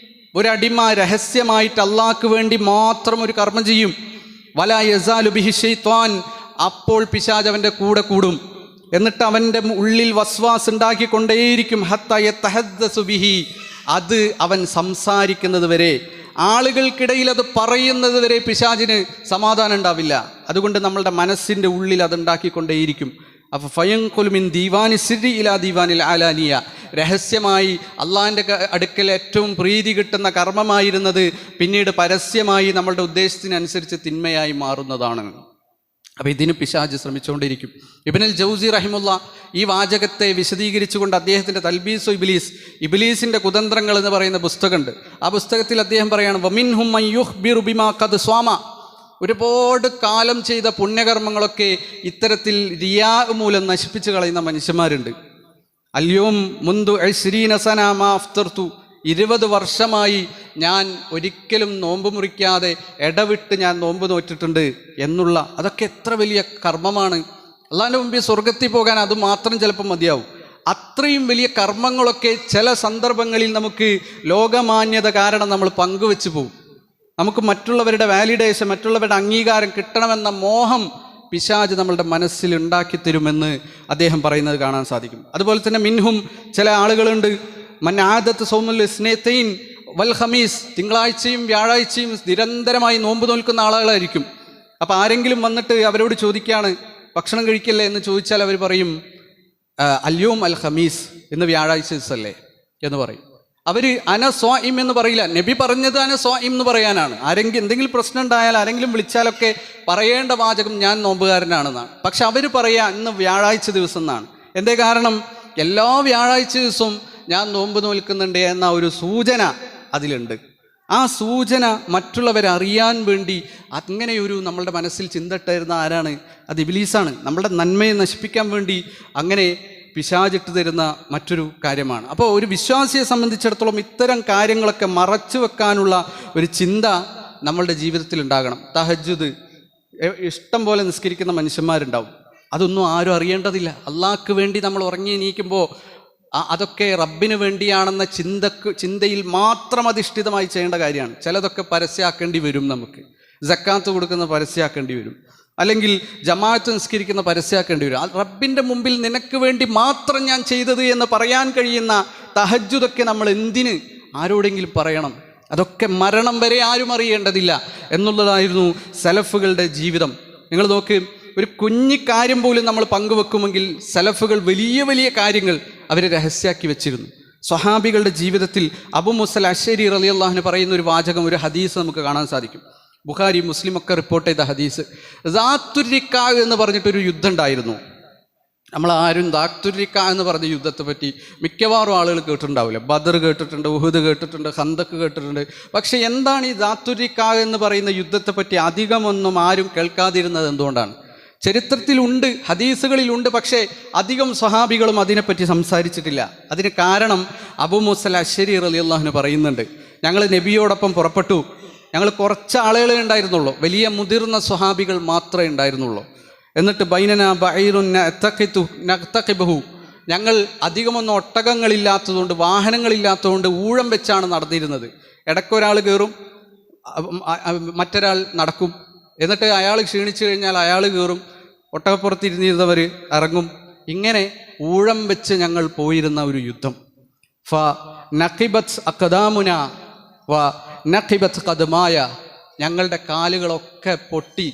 ഒരടിമ രഹസ്യമായിട്ട് അള്ളാഹ്ക്ക് വേണ്ടി മാത്രം ഒരു കർമ്മം ചെയ്യും. വലാ യസാലു ബിഹി ശൈത്വാൻ, അപ്പോൾ പിശാച് അവൻ്റെ കൂടെ കൂടും. എന്നിട്ട് അവൻ്റെ ഉള്ളിൽ വസ്വാസ് ഉണ്ടാക്കിക്കൊണ്ടേയിരിക്കും. ഹത്താ യതഹദ്ദസു ബിഹി, അത് അവൻ സംസാരിക്കുന്നത് വരെ, ആളുകൾക്കിടയിൽ അത് പറയുന്നത് വരെ പിശാചിന് സമാധാനം ഉണ്ടാവില്ല. അതുകൊണ്ട് നമ്മളുടെ മനസ്സിൻ്റെ ഉള്ളിൽ അതുണ്ടാക്കിക്കൊണ്ടേയിരിക്കും. അപ്പോൾ ഫയൻഖുലു മിൻ ദീവാനി സിരി ഇലാ ദീവാനിൽ ആലാനിയ, രഹസ്യമായി അള്ളാഹിൻ്റെ അടുക്കൽ ഏറ്റവും പ്രീതി കിട്ടുന്ന കർമ്മമായിരുന്നത് പിന്നീട് പരസ്യമായി നമ്മളുടെ ഉദ്ദേശത്തിനനുസരിച്ച് തിന്മയായി മാറുന്നതാണ്. അപ്പോൾ ഇതിന് പിശാച് ശ്രമിച്ചുകൊണ്ടിരിക്കും. ഇബ്നുൽ ജൗസി റഹിമുള്ള ഈ വാചകത്തെ വിശദീകരിച്ചുകൊണ്ട് അദ്ദേഹത്തിൻ്റെ തൽബീസു ഇബ്ലീസ്, ഇബ്ലീസിൻ്റെ കുതന്ത്രങ്ങൾ എന്ന് പറയുന്ന പുസ്തകമുണ്ട്. ആ പുസ്തകത്തിൽ അദ്ദേഹം പറയാണ്, വമിൻഹും മൻ യുഖ്ബിറു ബിമാ ഖദ് സ്വാമ, ഒരുപാട് കാലം ചെയ്ത പുണ്യകർമ്മങ്ങളൊക്കെ ഇത്തരത്തിൽ റിയാ മൂലം നശിപ്പിച്ച് കളയുന്ന മനുഷ്യന്മാരുണ്ട്. അല്യോം മുന്തു 20 സന മാ അഫ്തർതു, 20 വർഷമായി ഞാൻ ഒരിക്കലും നോമ്പ് മുറിക്കാതെ ഇടവിട്ട് ഞാൻ നോമ്പ് നോറ്റിട്ടുണ്ട് എന്നുള്ള, അതൊക്കെ എത്ര വലിയ കർമ്മമാണ്. അള്ളാഹിൻ്റെ മുമ്പിൽ സ്വർഗത്തിൽ പോകാൻ അത് മാത്രം ചിലപ്പോൾ മതിയാവും. അത്രയും വലിയ കർമ്മങ്ങളൊക്കെ ചില സന്ദർഭങ്ങളിൽ നമുക്ക് ലോകമാന്യത കാരണം നമ്മൾ പങ്കുവെച്ച് പോകും. നമുക്ക് മറ്റുള്ളവരുടെ വാലിഡേഷൻ, മറ്റുള്ളവരുടെ അംഗീകാരം കിട്ടണമെന്ന മോഹം പിശാച് നമ്മളുടെ മനസ്സിൽ ഉണ്ടാക്കി തരുമെന്ന് അദ്ദേഹം പറയുന്നത് കാണാൻ സാധിക്കും. അതുപോലെ തന്നെ മിൻഹും, ചില ആളുകളുണ്ട്, മൻ ആദത്ത് സൗമുൽ ഇസ്നൈൻ വൽ ഖമീസ്, തിങ്കളാഴ്ചയും വ്യാഴാഴ്ചയും നിരന്തരമായി നോമ്പ് നോൽക്കുന്ന ആളുകളായിരിക്കും. അപ്പോൾ ആരെങ്കിലും വന്നിട്ട് അവരോട് ചോദിക്കുകയാണ് ഭക്ഷണം കഴിക്കല്ലേ എന്ന് ചോദിച്ചാൽ അവർ പറയും അല്യോം അൽ ഖമീസ്, ഇന്ന് വ്യാഴാഴ്ച ദിവസമല്ലേ എന്ന് പറയും. അവർ അന സ്വാഇം എന്ന് പറയില്ല. നബി പറഞ്ഞത് അന സ്വാഇം എന്ന് പറയാനാണ്. എന്തെങ്കിലും പ്രശ്നം ഉണ്ടായാൽ ആരെങ്കിലും വിളിച്ചാലൊക്കെ പറയേണ്ട വാചകം ഞാൻ നോമ്പുകാരനാണെന്നാണ്. പക്ഷെ അവർ പറയാ ഇന്ന് വ്യാഴാഴ്ച ദിവസം എന്നാണ്. എന്തേ കാരണം? എല്ലാ വ്യാഴാഴ്ച ദിവസവും ഞാൻ നോമ്പ് നോൽക്കുന്നുണ്ട് എന്ന ഒരു സൂചന അതിലുണ്ട്. ആ സൂചന മറ്റുള്ളവരറിയാൻ വേണ്ടി അങ്ങനെയൊരു നമ്മളുടെ മനസ്സിൽ ചിന്തട്ടായിരുന്ന ആരാണ്? അത് ഇബ്ലീസാണ്. നമ്മളുടെ നന്മയെ നശിപ്പിക്കാൻ വേണ്ടി അങ്ങനെ പിശാചിട്ട് തരുന്ന മറ്റൊരു കാര്യമാണ്. അപ്പോൾ ഒരു വിശ്വാസിയെ സംബന്ധിച്ചിടത്തോളം ഇത്തരം കാര്യങ്ങളൊക്കെ മറച്ചു വെക്കാനുള്ള ഒരു ചിന്ത നമ്മളുടെ ജീവിതത്തിൽ ഉണ്ടാകണം. തഹജ്ജുദ് ഇഷ്ടം പോലെ നിസ്കരിക്കുന്ന മനുഷ്യന്മാരുണ്ടാവും. അതൊന്നും ആരും അറിയേണ്ടതില്ല. അള്ളാഹ്ക്ക് വേണ്ടി നമ്മൾ ഉറങ്ങി എണീക്കുമ്പോൾ അതൊക്കെ റബ്ബിന് വേണ്ടിയാണെന്ന ചിന്തയിൽ മാത്രം അധിഷ്ഠിതമായി ചെയ്യേണ്ട കാര്യമാണ്. ചിലതൊക്കെ പരസ്യമാക്കേണ്ടി വരും. നമുക്ക് സക്കാത്ത് കൊടുക്കുന്ന പരസ്യമാക്കേണ്ടി വരും, അല്ലെങ്കിൽ ജമാഅത്ത് നിസ്കരിക്കുന്ന പരസ്യമാക്കേണ്ടി വരും. റബ്ബിൻ്റെ മുമ്പിൽ നിനക്ക് വേണ്ടി മാത്രം ഞാൻ ചെയ്തത് എന്ന് പറയാൻ കഴിയുന്ന തഹജ്ജുദൊക്കെ നമ്മൾ എന്തിന് ആരോടെങ്കിലും പറയണം? അതൊക്കെ മരണം വരെ ആരും അറിയേണ്ടതില്ല എന്നുള്ളതായിരുന്നു സലഫുകളുടെ ജീവിതം. നിങ്ങൾ നോക്ക്, ഒരു കുഞ്ഞു കാര്യം പോലും നമ്മൾ പങ്കുവെക്കുമെങ്കിൽ സലഫുകൾ വലിയ വലിയ കാര്യങ്ങൾ അവർ രഹസ്യാക്കി വെച്ചിരുന്നു. സ്വഹാബികളുടെ ജീവിതത്തിൽ അബു മുസൽ അശ്ശരി റളിയല്ലാഹു അൻഹു പറയുന്ന ഒരു വാചകം, ഒരു ഹദീസ് നമുക്ക് കാണാൻ സാധിക്കും. ബുഖാരി മുസ്ലിം ഒക്കെ റിപ്പോർട്ട് ചെയ്ത ഹദീസ്. ദാത്തുരിക്കാ എന്ന് പറഞ്ഞിട്ടൊരു യുദ്ധം ഉണ്ടായിരുന്നു. നമ്മളാരും ദാത്തുരിക്കാ എന്ന് പറഞ്ഞ യുദ്ധത്തെ പറ്റി മിക്കവാറും ആളുകൾ കേട്ടിട്ടുണ്ടാവില്ല. ബദർ കേട്ടിട്ടുണ്ട്, ഉഹുദ് കേട്ടിട്ടുണ്ട്, ഖന്തക്ക് കേട്ടിട്ടുണ്ട്. പക്ഷെ എന്താണ് ഈ ദാത്തുരിക്കാ എന്ന് പറയുന്ന യുദ്ധത്തെ പറ്റി അധികമൊന്നും ആരും കേൾക്കാതിരുന്നത് എന്തുകൊണ്ടാണ്? ചരിത്രത്തിലുണ്ട്, ഹദീസുകളിലുണ്ട്, പക്ഷേ അധികം സ്വഹാബികളും അതിനെപ്പറ്റി സംസാരിച്ചിട്ടില്ല. അതിന് കാരണം അബൂ മുസൽ അശ്ശരി റളിയല്ലാഹു അൻഹു പറയുന്നുണ്ട്, ഞങ്ങൾ നബിയോടൊപ്പം പുറപ്പെട്ടു. ഞങ്ങൾ കുറച്ച് ആളുകളെ ഉണ്ടായിരുന്നുള്ളൂ, വലിയ മുതിർന്ന സ്വഹാബികൾ മാത്രമേ ഉണ്ടായിരുന്നുള്ളൂ. എന്നിട്ട് ബൈനന ബഈറുൻ നഅ്തഖിബഹു, ഞങ്ങൾ അധികമൊന്നും ഒട്ടകങ്ങളില്ലാത്തതുകൊണ്ട്, വാഹനങ്ങളില്ലാത്തതുകൊണ്ട് ഊഴം വെച്ചാണ് നടന്നിരുന്നത്. ഇടയ്ക്കൊരാൾ കയറും, മറ്റൊരാൾ നടക്കും. എന്നിട്ട് അയാൾ ക്ഷീണിച്ചു കഴിഞ്ഞാൽ അയാൾ കയറും, ഒട്ടകപ്പുറത്തിരുന്നിരുന്നവർ ഇറങ്ങും. ഇങ്ങനെ ഊഴം വെച്ച് ഞങ്ങൾ പോയിരുന്ന ഒരു യുദ്ധം. ഫ നഖിബത്ത് അഖദാമുന വ നഖിബത്ത് ഖദമായ, ഞങ്ങളുടെ കാലുകളൊക്കെ പൊട്ടി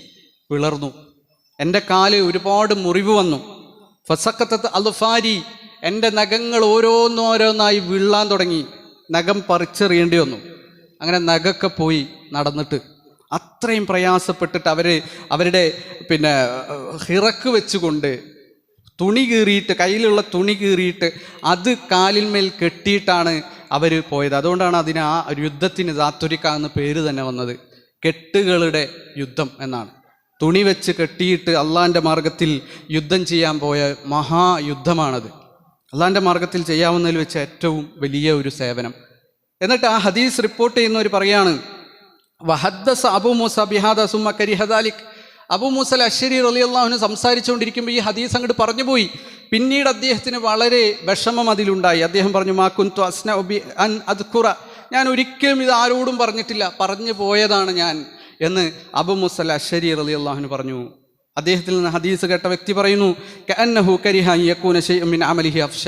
പിളർന്നു. എൻ്റെ കാല് ഒരുപാട് മുറിവ് വന്നു. ഫസഖത്തത്ത് അൽഫാരി, എൻ്റെ നഖങ്ങൾ ഓരോന്നോരോന്നായി വീഴാൻ തുടങ്ങി. നഖം പറിച്ചെറിയേണ്ടി വന്നു. അങ്ങനെ നഖമൊക്കെ പോയി നടന്നിട്ട് അത്രയും പ്രയാസപ്പെട്ടിട്ട് അവരുടെ ഹിറക്ക് വെച്ചുകൊണ്ട് തുണി കീറിയിട്ട്, കയ്യിലുള്ള തുണി കീറിയിട്ട് അത് കാലിന്മേൽ കെട്ടിയിട്ടാണ് അവർ പോയത്. അതുകൊണ്ടാണ് അതിന് ആ യുദ്ധത്തിന് ദാത്തുരിക്ക എന്ന പേര് തന്നെ വന്നത്. കെട്ടുകളുടെ യുദ്ധം എന്നാണ്. തുണി വെച്ച് കെട്ടിയിട്ട് അള്ളാൻ്റെ മാർഗത്തിൽ യുദ്ധം ചെയ്യാൻ പോയ മഹായുദ്ധമാണത്. അള്ളാൻ്റെ മാർഗത്തിൽ ചെയ്യാവുന്നതിൽ വെച്ച് ഏറ്റവും വലിയ ഒരു സേവനം. എന്നിട്ട് ആ ഹദീസ് റിപ്പോർട്ട് ചെയ്യുന്നവർ പറയാണ്, വഹദ്ദസ അബൂ മൂസ ബിഹാദ സുമ്മ കരിഹ ദാലിക്. അബൂ മൂസ അശ്ശരി റളിയല്ലാഹു അൻഹു സംസാരിച്ചുകൊണ്ടിരിക്കുമ്പോൾ ഈ ഹദീസ് അങ്ങോട്ട് പറഞ്ഞുപോയി. പിന്നീട് അദ്ദേഹത്തിന് വളരെ വിഷമം അതിലുണ്ടായി. അദ്ദേഹം പറഞ്ഞു, മാ കുന്തു അസ്നഉ ബി അൻ അദ്കുറ, ഞാൻ ഒരിക്കലും ഇത് ആരോടും പറഞ്ഞിട്ടില്ല, പറഞ്ഞു പോയതാണ് ഞാൻ എന്ന് അബൂ മൂസ അശ്ശരി റളിയല്ലാഹു അൻഹു പറഞ്ഞു. അദ്ദേഹത്തിൽ നിന്ന് ഹദീസ് കേട്ട വ്യക്തി പറയുന്നു, കഅന്നഹു കരിഹ യകൂന ശൈഉൻ മിൻ അമലിഹി അഫ്ശ,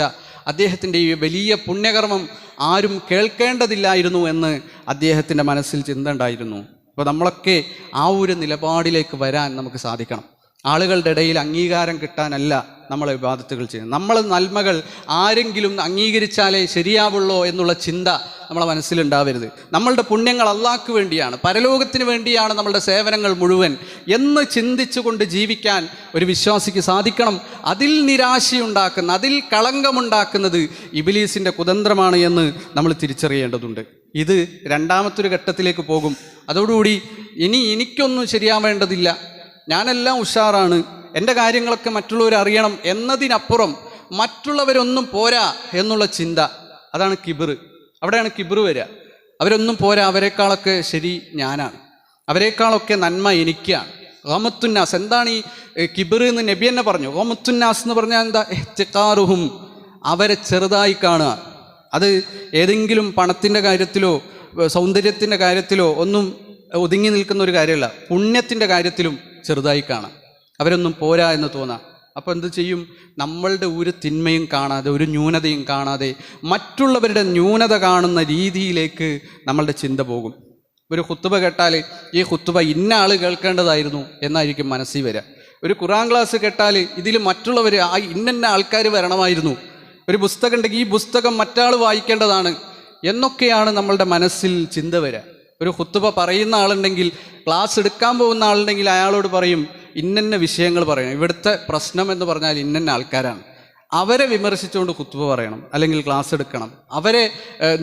അദ്ദേഹത്തിൻ്റെ ഈ വലിയ പുണ്യകർമ്മം ആരും കേൾക്കേണ്ടതില്ലായിരുന്നു എന്ന് അദ്ദേഹത്തിൻ്റെ മനസ്സിൽ ചിന്ത ഉണ്ടായിരുന്നു. അപ്പോൾ നമ്മളൊക്കെ ആ ഒരു നിലപാടിലേക്ക് വരാൻ നമുക്ക് സാധിക്കണം. ആളുകളുടെ ഇടയിൽ അംഗീകാരം കിട്ടാനല്ല നമ്മൾ ഇബാദത്തുകൾ ചെയ്യുന്നത്. നമ്മൾ നന്മകൾ ആരെങ്കിലും അംഗീകരിച്ചാലേ ശരിയാവുള്ളൂ എന്നുള്ള ചിന്ത നമ്മളെ മനസ്സിലുണ്ടാവരുത്. നമ്മളുടെ പുണ്യങ്ങൾ അള്ളാഹ്ക്ക് വേണ്ടിയാണ്, പരലോകത്തിന് വേണ്ടിയാണ് നമ്മളുടെ സേവനങ്ങൾ മുഴുവൻ എന്ന് ചിന്തിച്ചുകൊണ്ട് ജീവിക്കാൻ ഒരു വിശ്വാസിക്ക് സാധിക്കണം. അതിൽ നിരാശയുണ്ടാക്കുന്ന, അതിൽ കളങ്കമുണ്ടാക്കുന്നത് ഇബ്ലീസിൻ്റെ കുതന്ത്രമാണ് എന്ന് നമ്മൾ തിരിച്ചറിയേണ്ടതുണ്ട്. ഇത് രണ്ടാമത്തൊരു ഘട്ടത്തിലേക്ക് പോകും. അതോടുകൂടി ഇനി എനിക്കൊന്നും ശരിയാവേണ്ടതില്ല, ഞാനെല്ലാം ഉഷാറാണ്, എൻ്റെ കാര്യങ്ങളൊക്കെ മറ്റുള്ളവർ അറിയണം എന്നതിനപ്പുറം മറ്റുള്ളവരൊന്നും പോരാ എന്നുള്ള ചിന്ത, അതാണ് കിബിർ. അവിടെയാണ് കിബിർ വരിക. അവരൊന്നും പോരാ, അവരെക്കാളൊക്കെ ശരി ഞാനാണ്, അവരെക്കാളൊക്കെ നന്മ എനിക്കാണ്. ഗോമത്തുന്നാസ്, എന്താണ് ഈ കിബിർ എന്ന് നബി തന്നെ പറഞ്ഞു. ഗോമത്തുന്നാസ് എന്ന് പറഞ്ഞാൽ എന്താ? ഇഹ്തിഖാറുഹും, അവരെ ചെറുതായി കാണുക. അത് ഏതെങ്കിലും പണത്തിൻ്റെ കാര്യത്തിലോ സൗന്ദര്യത്തിൻ്റെ കാര്യത്തിലോ ഒന്നും ഒതുങ്ങി നിൽക്കുന്ന ഒരു കാര്യമല്ല. പുണ്യത്തിൻ്റെ കാര്യത്തിലും ചെറുതായി കാണാം, അവരൊന്നും പോരാ എന്ന് തോന്നാം. അപ്പോൾ എന്ത് ചെയ്യും? നമ്മളുടെ ഒരു തിന്മയും കാണാതെ, ഒരു ന്യൂനതയും കാണാതെ മറ്റുള്ളവരുടെ ന്യൂനത കാണുന്ന രീതിയിലേക്ക് നമ്മളുടെ ചിന്ത പോകും. ഒരു ഖുത്തുബ കേട്ടാൽ ഈ ഖുത്തുബ ഇന്ന ആൾ കേൾക്കേണ്ടതായിരുന്നു എന്നായിരിക്കും മനസ്സിൽ വരിക. ഒരു ഖുർആൻ ക്ലാസ് കേട്ടാൽ ഇതിൽ മറ്റുള്ളവർ ഇന്ന ആൾക്കാർ വരണമായിരുന്നു. ഒരു പുസ്തകം ഉണ്ടെങ്കിൽ ഈ പുസ്തകം മറ്റാൾ വായിക്കേണ്ടതാണ് എന്നൊക്കെയാണ് നമ്മളുടെ മനസ്സിൽ ചിന്ത വരിക. ഒരു ഖുത്തുബ പറയുന്ന ആളുണ്ടെങ്കിൽ, ക്ലാസ് എടുക്കാൻ പോകുന്ന ആളുണ്ടെങ്കിൽ അയാളോട് പറയും ഇന്ന വിഷയങ്ങൾ പറയണം, ഇവിടുത്തെ പ്രശ്നം എന്ന് പറഞ്ഞാൽ ഇന്ന ആൾക്കാരാണ്, അവരെ വിമർശിച്ചുകൊണ്ട് ഖുത്തുബ പറയണം, അല്ലെങ്കിൽ ക്ലാസ് എടുക്കണം, അവരെ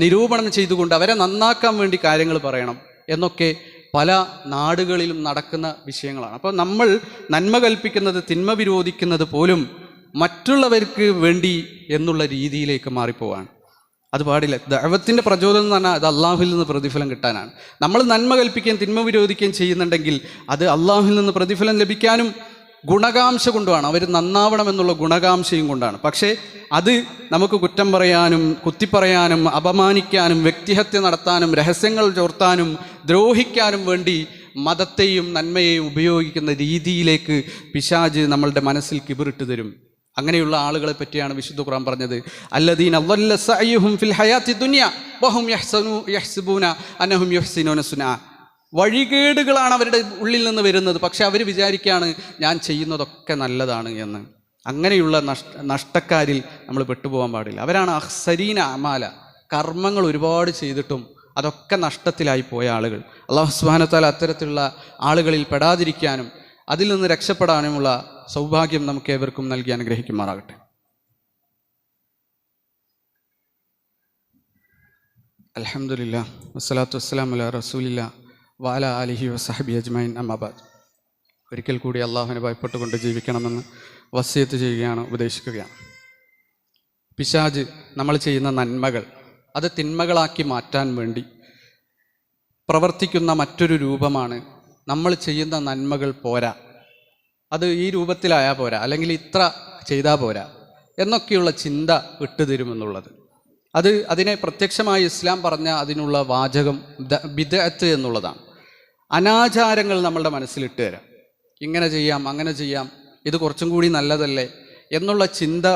നിരൂപണം ചെയ്തുകൊണ്ട് അവരെ നന്നാക്കാൻ വേണ്ടി കാര്യങ്ങൾ പറയണം എന്നൊക്കെ പല നാടുകളിലും നടക്കുന്ന വിഷയങ്ങളാണ്. അപ്പോൾ നമ്മൾ നന്മ കൽപ്പിക്കുന്നത്, തിന്മ വിരോധിക്കുന്നത് പോലും മറ്റുള്ളവർക്ക് വേണ്ടി എന്നുള്ള രീതിയിലേക്ക് മാറിപ്പോവാണ്. അത് പാടില്ല. ദഅവത്തിൻ്റെ പ്രചോദനം എന്ന് പറഞ്ഞാൽ അത് അള്ളാഹുവിൽ നിന്ന് പ്രതിഫലം കിട്ടാനാണ്. നമ്മൾ നന്മ കൽപ്പിക്കുകയും തിന്മ വിരോധിക്കുകയും ചെയ്യുന്നുണ്ടെങ്കിൽ അത് അള്ളാഹുവിൽ നിന്ന് പ്രതിഫലം ലഭിക്കാനും ഗുണകാംക്ഷ കൊണ്ടുമാണ്, അവർ നന്നാവണമെന്നുള്ള ഗുണകാംക്ഷയും കൊണ്ടാണ്. പക്ഷേ അത് നമുക്ക് കുറ്റം പറയാനും കുത്തിപ്പറയാനും അപമാനിക്കാനും വ്യക്തിഹത്യ നടത്താനും രഹസ്യങ്ങൾ ചോർത്താനും ദ്രോഹിക്കാനും വേണ്ടി മതത്തെയും നന്മയെയും ഉപയോഗിക്കുന്ന രീതിയിലേക്ക് പിശാച് നമ്മളുടെ മനസ്സിൽ കിബിറിട്ട് തരും. അങ്ങനെയുള്ള ആളുകളെ പറ്റിയാണ് വിശുദ്ധ ഖുർആൻ പറഞ്ഞത്, അല്ലദീന ളല്ല സഅയ്യുഹും ഫിൽ ഹയാത്തി ദുനിയ വഹും യഹ്സബൂന അന്നഹും യുഹ്സിനൂന സുനാ. വഴികേടുകളാണ് അവരുടെ ഉള്ളിൽ നിന്ന് വരുന്നത്, പക്ഷെ അവർ വിചാരിക്കുകയാണ് ഞാൻ ചെയ്യുന്നതൊക്കെ നല്ലതാണ് എന്ന്. അങ്ങനെയുള്ള നഷ്ടക്കാരിൽ നമ്മൾ പെട്ടുപോകാൻ പാടില്ല. അവരാണ് അഖ്സരീന അമാല, കർമ്മങ്ങൾ ഒരുപാട് ചെയ്തിട്ടും അതൊക്കെ നഷ്ടത്തിലായി പോയ ആളുകൾ. അല്ലാഹു സുബ്ഹാനഹു വ തആല അത്തരത്തിലുള്ള ആളുകളിൽ പെടാതിരിക്കാനും അതിൽ നിന്ന് രക്ഷപ്പെടാനുമുള്ള സൗഭാഗ്യം നമുക്ക് ഏവർക്കും നൽകി അനുഗ്രഹിക്കുമാറാകട്ടെ. അൽഹംദുലില്ലാഹ് വസ്സലാത്തു വസ്സലാമു അലാ റസൂലില്ലാഹ് വഅലാ ആലിഹി വസഹബി അജ്മഈൻ, അമ്മാ ബഅദ്. ഒരിക്കൽ കൂടി അള്ളാഹുവിനെ ഭയപ്പെട്ടുകൊണ്ട് ജീവിക്കണമെന്ന് വസിയത്ത് ചെയ്യുകയാണ്, ഉപദേശിക്കുകയാണ്. പിശാച് നമ്മൾ ചെയ്യുന്ന നന്മകൾ അത് തിന്മകളാക്കി മാറ്റാൻ വേണ്ടി പ്രവർത്തിക്കുന്ന മറ്റൊരു രൂപമാണ് നമ്മൾ ചെയ്യുന്ന നന്മകൾ പോരാ, അത് ഈ രൂപത്തിലായാൽ പോരാ, അല്ലെങ്കിൽ ഇത്ര ചെയ്താൽ പോരാ എന്നൊക്കെയുള്ള ചിന്ത വിട്ടുതരുമെന്നുള്ളത്. അതിനെ പ്രത്യക്ഷമായി ഇസ്ലാം പറഞ്ഞ അതിനുള്ള വാചകം ബിദ്അത്ത് എന്നുള്ളതാണ്. അനാചാരങ്ങൾ നമ്മളുടെ മനസ്സിലിട്ട് തരാം, ഇങ്ങനെ ചെയ്യാം അങ്ങനെ ചെയ്യാം, ഇത് കുറച്ചും കൂടി നല്ലതല്ലേ എന്നുള്ള ചിന്ത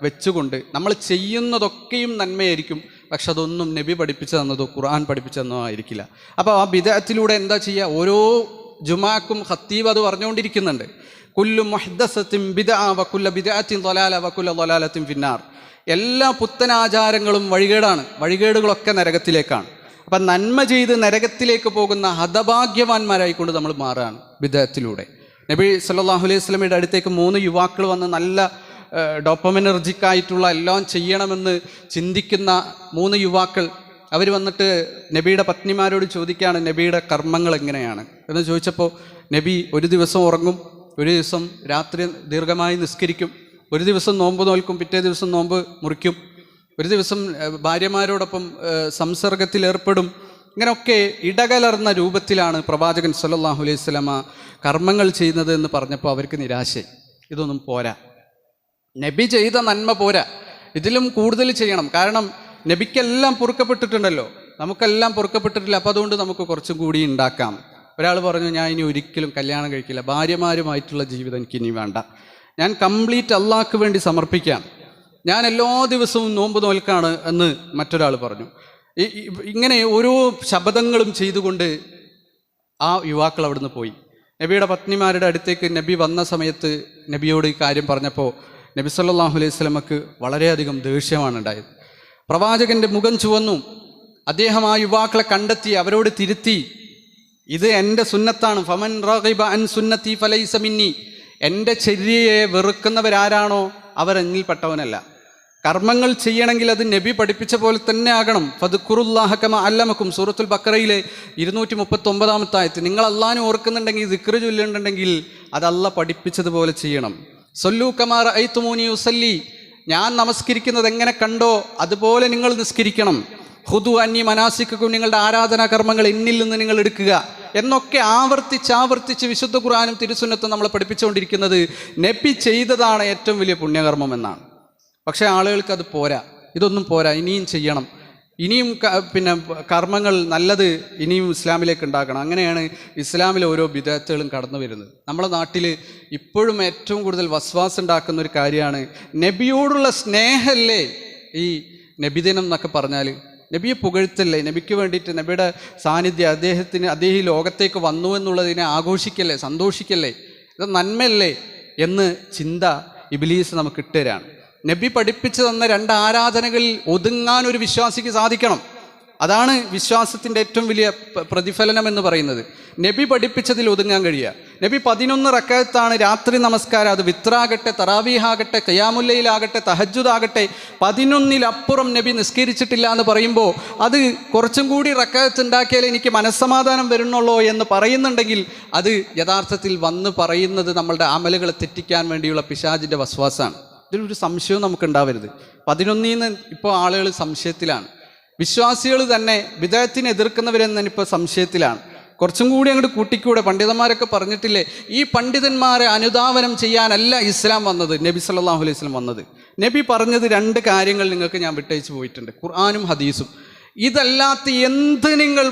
വെച്ചുകൊണ്ട് നമ്മൾ ചെയ്യുന്നതൊക്കെയും നന്മയായിരിക്കും, പക്ഷെ അതൊന്നും നബി പഠിപ്പിച്ചു തന്നതോ ഖുർആൻ പഠിപ്പിച്ചു തന്നതോ ആയിരിക്കില്ല. അപ്പോൾ ആ ബിദ്അത്തിലൂടെ എന്താ ചെയ്യുക? ഓരോ ജുമാക്കും ഖത്തീബ് അത് പറഞ്ഞുകൊണ്ടിരിക്കുന്നുണ്ട്, കുല്ലു മുഹ്ദസത്തിൻ ബിദ്അ വകുല്ല ബിദ്അത്തിൻ ളലാല വകുല്ല ളലാലത്തിൻ ഫിന്നാർ. എല്ലാ പുത്തനാചാരങ്ങളും വഴികേടാണ്, വഴികേടുകളൊക്കെ നരകത്തിലേക്കാണ്. അപ്പം നന്മ ചെയ്ത് നരകത്തിലേക്ക് പോകുന്ന ഹതഭാഗ്യവാന്മാരായിക്കൊണ്ട് നമ്മൾ മാറുകയാണ് ബിദ്അത്തിലൂടെ. നബി സല്ലല്ലാഹു അലൈഹി വസല്ലമയുടെ അടുത്തേക്ക് 3 യുവാക്കൾ വന്ന് നല്ല ഡോപ്പമിനർജിക്കായിട്ടുള്ള എല്ലാം ചെയ്യണമെന്ന് ചിന്തിക്കുന്ന 3 യുവാക്കൾ. അവർ വന്നിട്ട് നബിയുടെ പത്നിമാരോട് ചോദിക്കുകയാണ്, നബിയുടെ കർമ്മങ്ങൾ എങ്ങനെയാണ് എന്ന് ചോദിച്ചപ്പോൾ നബി ഒരു ദിവസം ഉറങ്ങും, ഒരു ദിവസം രാത്രി ദീർഘമായി നിസ്കരിക്കും, ഒരു ദിവസം നോമ്പ് നോൽക്കും, പിറ്റേ ദിവസം നോമ്പ് മുറിക്കും, ഒരു ദിവസം ഭാര്യമാരോടൊപ്പം സംസർഗത്തിലേർപ്പെടും. ഇങ്ങനെയൊക്കെ ഇടകലർന്ന രൂപത്തിലാണ് പ്രവാചകൻ സല്ലല്ലാഹു അലൈഹി വസല്ലമ കർമ്മങ്ങൾ ചെയ്യുന്നത് എന്ന് പറഞ്ഞപ്പോൾ അവർക്ക് നിരാശ. ഇതൊന്നും പോരാ, നബി ചെയ്ത നന്മ പോരാ, ഇതിലും കൂടുതൽ ചെയ്യണം. കാരണം നബിക്കെല്ലാം പൊറുക്കപ്പെട്ടിട്ടുണ്ടല്ലോ, നമുക്കെല്ലാം പൊറുക്കപ്പെട്ടിട്ടില്ല. അപ്പോൾ അതുകൊണ്ട് നമുക്ക് കുറച്ചും കൂടി ഉണ്ടാക്കാം. ഒരാൾ പറഞ്ഞു, ഞാൻ ഇനി ഒരിക്കലും കല്യാണം കഴിക്കില്ല, ഭാര്യമാരുമായിട്ടുള്ള ജീവിതം എനിക്കിനി വേണ്ട, ഞാൻ കംപ്ലീറ്റ് അള്ളാഹ്ക്ക് വേണ്ടി സമർപ്പിക്കാം, ഞാൻ എല്ലാ ദിവസവും നോമ്പ് നോൽക്കാണ് എന്ന് മറ്റൊരാൾ പറഞ്ഞു. ഇങ്ങനെ ഓരോ ശബ്ദങ്ങളും ചെയ്തുകൊണ്ട് ആ യുവാക്കൾ അവിടുന്ന് പോയി. നബിയുടെ പത്നിമാരുടെ അടുത്തേക്ക് നബി വന്ന സമയത്ത് നബിയോട് ഈ കാര്യം പറഞ്ഞപ്പോൾ നബി സല്ലല്ലാഹു അലൈഹി വസല്ലമക്ക് വളരെയധികം ദേഷ്യമാണ് ഉണ്ടായത്. പ്രവാചകൻ്റെ മുഖം ചുവന്നു. അദ്ദേഹം ആ യുവാക്കളെ കണ്ടെത്തി അവരോട് തിരുത്തി, ഇത് എൻ്റെ സുന്നത്താണ്, ഫമൻ റഗിബ അൻ സുന്നത്തി ഫലൈസ മിന്നി, എൻ്റെ ചര്യയെ വെറുക്കുന്നവരാരാണോ അവർ എന്നിൽപ്പെട്ടവനല്ല. കർമ്മങ്ങൾ ചെയ്യണമെങ്കിൽ അത് നബി പഠിപ്പിച്ച പോലെ തന്നെ ആകണം. ഫദ്കുറുല്ലാഹ കമാ അല്ലമക്കും, സൂറത്തുൽ ബഖറയിലെ 239-ാമത്തെ ആയത്ത്. നിങ്ങൾ അള്ളാഹിനെ ഓർക്കുന്നുണ്ടെങ്കിൽ, ദിക്ർ ചൊല്ലുന്നുണ്ടെങ്കിൽ അത് അള്ളാഹ് പഠിപ്പിച്ചതുപോലെ ചെയ്യണം. സല്ലു കമാ റഅയ്തുമൂനി ഉസല്ലി, ഞാൻ നമസ്കരിക്കുന്നത് എങ്ങനെ കണ്ടോ അതുപോലെ നിങ്ങൾ നിസ്കരിക്കണം. ഹുദു അന്നി മനാസിക്കും, നിങ്ങളുടെ ആരാധനാ കർമ്മങ്ങൾ എന്നിൽ നിന്ന് നിങ്ങൾ എടുക്കുക എന്നൊക്കെ ആവർത്തിച്ച് വിശുദ്ധ ഖുർആനും തിരുസുന്നത്തും നമ്മളെ പഠിപ്പിച്ചുകൊണ്ടിരിക്കുന്നത് നബി ചെയ്തതാണ് ഏറ്റവും വലിയ പുണ്യകർമ്മം എന്നാണ്. പക്ഷേ ആളുകൾക്ക് അത് പോരാ, ഇതൊന്നും പോരാ, ഇനിയും ചെയ്യണം, ഇനിയും കർമ്മങ്ങൾ നല്ലത് ഇനിയും ഇസ്ലാമിലേക്ക് ഉണ്ടാക്കണം. അങ്ങനെയാണ് ഇസ്ലാമിലെ ഓരോ ബിദ്അത്തുകളും കടന്നു വരുന്നത്. നമ്മുടെ നാട്ടിൽ ഇപ്പോഴും ഏറ്റവും കൂടുതൽ വസ്വാസ് ഉണ്ടാക്കുന്ന ഒരു കാര്യമാണ് നബിയോടുള്ള സ്നേഹമല്ലേ ഈ നബിദിനം എന്നൊക്കെ പറഞ്ഞാൽ. നബിയെ പുകഴ്ത്തല്ലേ, നബിക്ക് വേണ്ടിയിട്ട് നബിയുടെ സാന്നിധ്യം, അദ്ദേഹം ഈ ലോകത്തേക്ക് വന്നു എന്നുള്ളതിനെ ആഘോഷിക്കല്ലേ, സന്തോഷിക്കല്ലേ, ഇത് നന്മയല്ലേ എന്ന് ചിന്ത ഇബ്ലീസ് നമുക്ക് ഇട്ടുതരാണ്. നബി പഠിപ്പിച്ചു തന്ന 2 ആരാധനകളിൽ ഒതുങ്ങാൻ ഒരു വിശ്വാസിക്ക് സാധിക്കണം. അതാണ് വിശ്വാസത്തിൻ്റെ ഏറ്റവും വലിയ പ്രതിഫലനം എന്ന് പറയുന്നത്. നബി പഠിപ്പിച്ചതിൽ ഒതുങ്ങാൻ കഴിയുക. നബി 11 റക്അത്താണ് രാത്രി നമസ്കാരം, അത് വിത്രാകട്ടെ, തറാവീഹാകട്ടെ, ഖിയാമുല്ലൈലാകട്ടെ, തഹജ്ജുദാകട്ടെ, 11-ലപ്പുറം നബി നിസ്കരിച്ചിട്ടില്ല എന്ന് പറയുമ്പോൾ അത് കുറച്ചും കൂടി റക്അത്ത് ഉണ്ടാക്കിയാലേ എനിക്ക് മനസ്സമാധാനം വരുന്നുള്ളൂ എന്ന് പറയുന്നുണ്ടെങ്കിൽ അത് യഥാർത്ഥത്തിൽ വന്ന് പറയുന്നത് നമ്മളുടെ അമലുകളെ തെറ്റിക്കാൻ വേണ്ടിയുള്ള പിശാചിൻ്റെ വസ്വാസാണ്. ഇതിലൊരു സംശയവും നമുക്കുണ്ടാവരുത്. 11-ന്ന് ഇപ്പോൾ ആളുകൾ സംശയത്തിലാണ്, വിശ്വാസികൾ തന്നെ ബിദ്അത്തിനെ എതിർക്കുന്നവരെന്ന് തന്നെ ഇപ്പോൾ സംശയത്തിലാണ്. കുറച്ചും കൂടി അങ്ങോട്ട് കൂട്ടിക്കൂടെ. പണ്ഡിതന്മാരൊക്കെ പറഞ്ഞിട്ടില്ലേ, ഈ പണ്ഡിതന്മാരെ അനുധാവനം ചെയ്യാനല്ല ഇസ്ലാം വന്നത്, നബി സല്ലല്ലാഹു അലൈഹി വസല്ലം വന്നത്. നബി പറഞ്ഞത് 2 കാര്യങ്ങൾ നിങ്ങൾക്ക് ഞാൻ വിട്ടയച്ചു പോയിട്ടുണ്ട്, ഖുർആനും ഹദീസും. ഇതല്ലാത്ത എന്ത് നിങ്ങൾ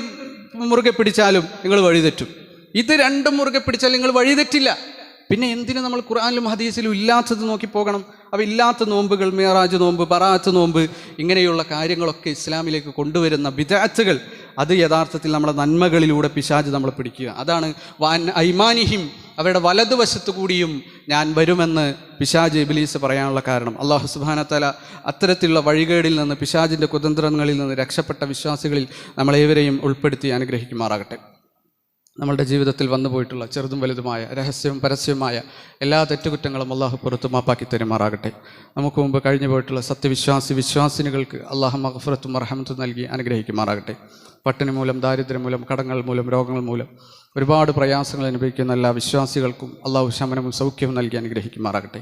മുറുകെ പിടിച്ചാലും നിങ്ങൾ വഴിതെറ്റും. ഇത് 2 മുറുകെ പിടിച്ചാൽ നിങ്ങൾ വഴിതെറ്റില്ല. പിന്നെ എന്തിനു നമ്മൾ ഖുർആനിലും ഹദീസിലും ഇല്ലാത്തത് നോക്കി പോകണം? അപ്പോൾ ഇല്ലാത്ത നോമ്പുകൾ, മിഅ്റാജ് നോമ്പ്, ബറാഅത്ത് നോമ്പ്, ഇങ്ങനെയുള്ള കാര്യങ്ങളൊക്കെ ഇസ്ലാമിലേക്ക് കൊണ്ടുവരുന്ന ബിദ്അത്തുകൾ, അത് യഥാർത്ഥത്തിൽ നമ്മുടെ നന്മകളിലൂടെ പിശാച് നമ്മളെ പിടിക്കുക. അതാണ് വാൻ ഐമാനിഹിം, അവരുടെ വലതുവശത്തു കൂടിയും ഞാൻ വരുമെന്ന് പിശാച് ഇബ്ലീസ് പറയാനുള്ള കാരണം. അല്ലാഹു സുബ്ഹാനഹു വ തആല അത്തരത്തിലുള്ള വഴികേടിൽ നിന്ന്, പിശാചിൻ്റെ കുതന്ത്രങ്ങളിൽ നിന്ന് രക്ഷപ്പെട്ട വിശ്വാസികളിൽ നമ്മളേവരെയും ഉൾപ്പെടുത്തി അനുഗ്രഹിക്കുമാറാകട്ടെ. നമ്മളുടെ ജീവിതത്തിൽ വന്നു പോയിട്ടുള്ള ചെറുതും വലുതുമായ, രഹസ്യവും പരസ്യവുമായ എല്ലാ തെറ്റുകുറ്റങ്ങളും അള്ളാഹു പുറത്തു മാപ്പാക്കി തരുമാറാകട്ടെ. നമുക്ക് മുമ്പ് കഴിഞ്ഞു പോയിട്ടുള്ള വിശ്വാസിനികൾക്ക് അള്ളാഹു മഗ്ഫിറത്തും റഹ്മത്തും നൽകി അനുഗ്രഹിക്കുമാറാകട്ടെ. പട്ടിണി മൂലം, ദാരിദ്ര്യം മൂലം, കടങ്ങൾ മൂലം, രോഗങ്ങൾ മൂലം ഒരുപാട് പ്രയാസങ്ങൾ അനുഭവിക്കുന്ന എല്ലാ വിശ്വാസികൾക്കും അള്ളാഹു ശമനവും സൗഖ്യവും നൽകി അനുഗ്രഹിക്കുമാറാകട്ടെ.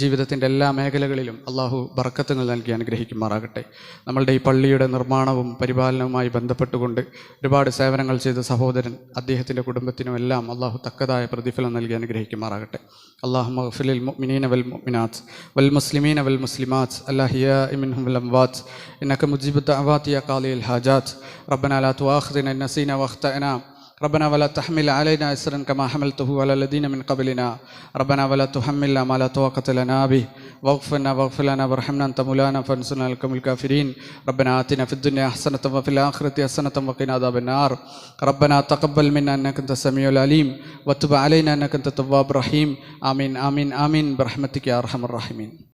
ജീവിതത്തിൻ്റെ എല്ലാ മേഖലകളിലും അള്ളാഹു ബർക്കത്തുകൾ നൽകി അനുഗ്രഹിക്കുമാറാകട്ടെ. നമ്മളുടെ ഈ പള്ളിയുടെ നിർമ്മാണവും പരിപാലനവുമായി ബന്ധപ്പെട്ടുകൊണ്ട് ഒരുപാട് സേവനങ്ങൾ ചെയ്ത സഹോദരൻ, അദ്ദേഹത്തിൻ്റെ കുടുംബത്തിനും എല്ലാം അള്ളാഹു തക്കതായ പ്രതിഫലം നൽകി അനുഗ്രഹിക്കുമാറാകട്ടെ. അല്ലാഹുമ്മ ഗ്ഫിർ ലിൽ മുഅ്മിനീന വൽ മുഅ്മിനാത്ത് വൽ മുസ്ലിമീന വൽ മുസ്ലിമാത്ത് അൽഅഹ്യാഇ മിൻഹും വൽ അംവാത്ത് ഇന്നക മുജീബു ദഅവാതി യാ ഖാദിയൽ ഹാജാത്ത് റബ്ബനാ ലാ തുആഖിദ്നാ ഇൻ നസീനാ വഅഖ്തഅനാ ربنا ولا تحمل علينا إصرا كما حملته على الذين من قبلنا ربنا ولا تحملنا ما لا طاقة لنا به واغفر لنا وارحمنا أنت مولانا فانصرنا على القوم الكافرين ربنا آتنا في الدنيا حسنة وفي الآخرة حسنة وقنا عذاب النار ربنا تقبل منا إنك أنت السميع العليم وتب علينا إنك أنت التواب الرحيم آمين آمين آمين برحمتك يا أرحم الراحمين.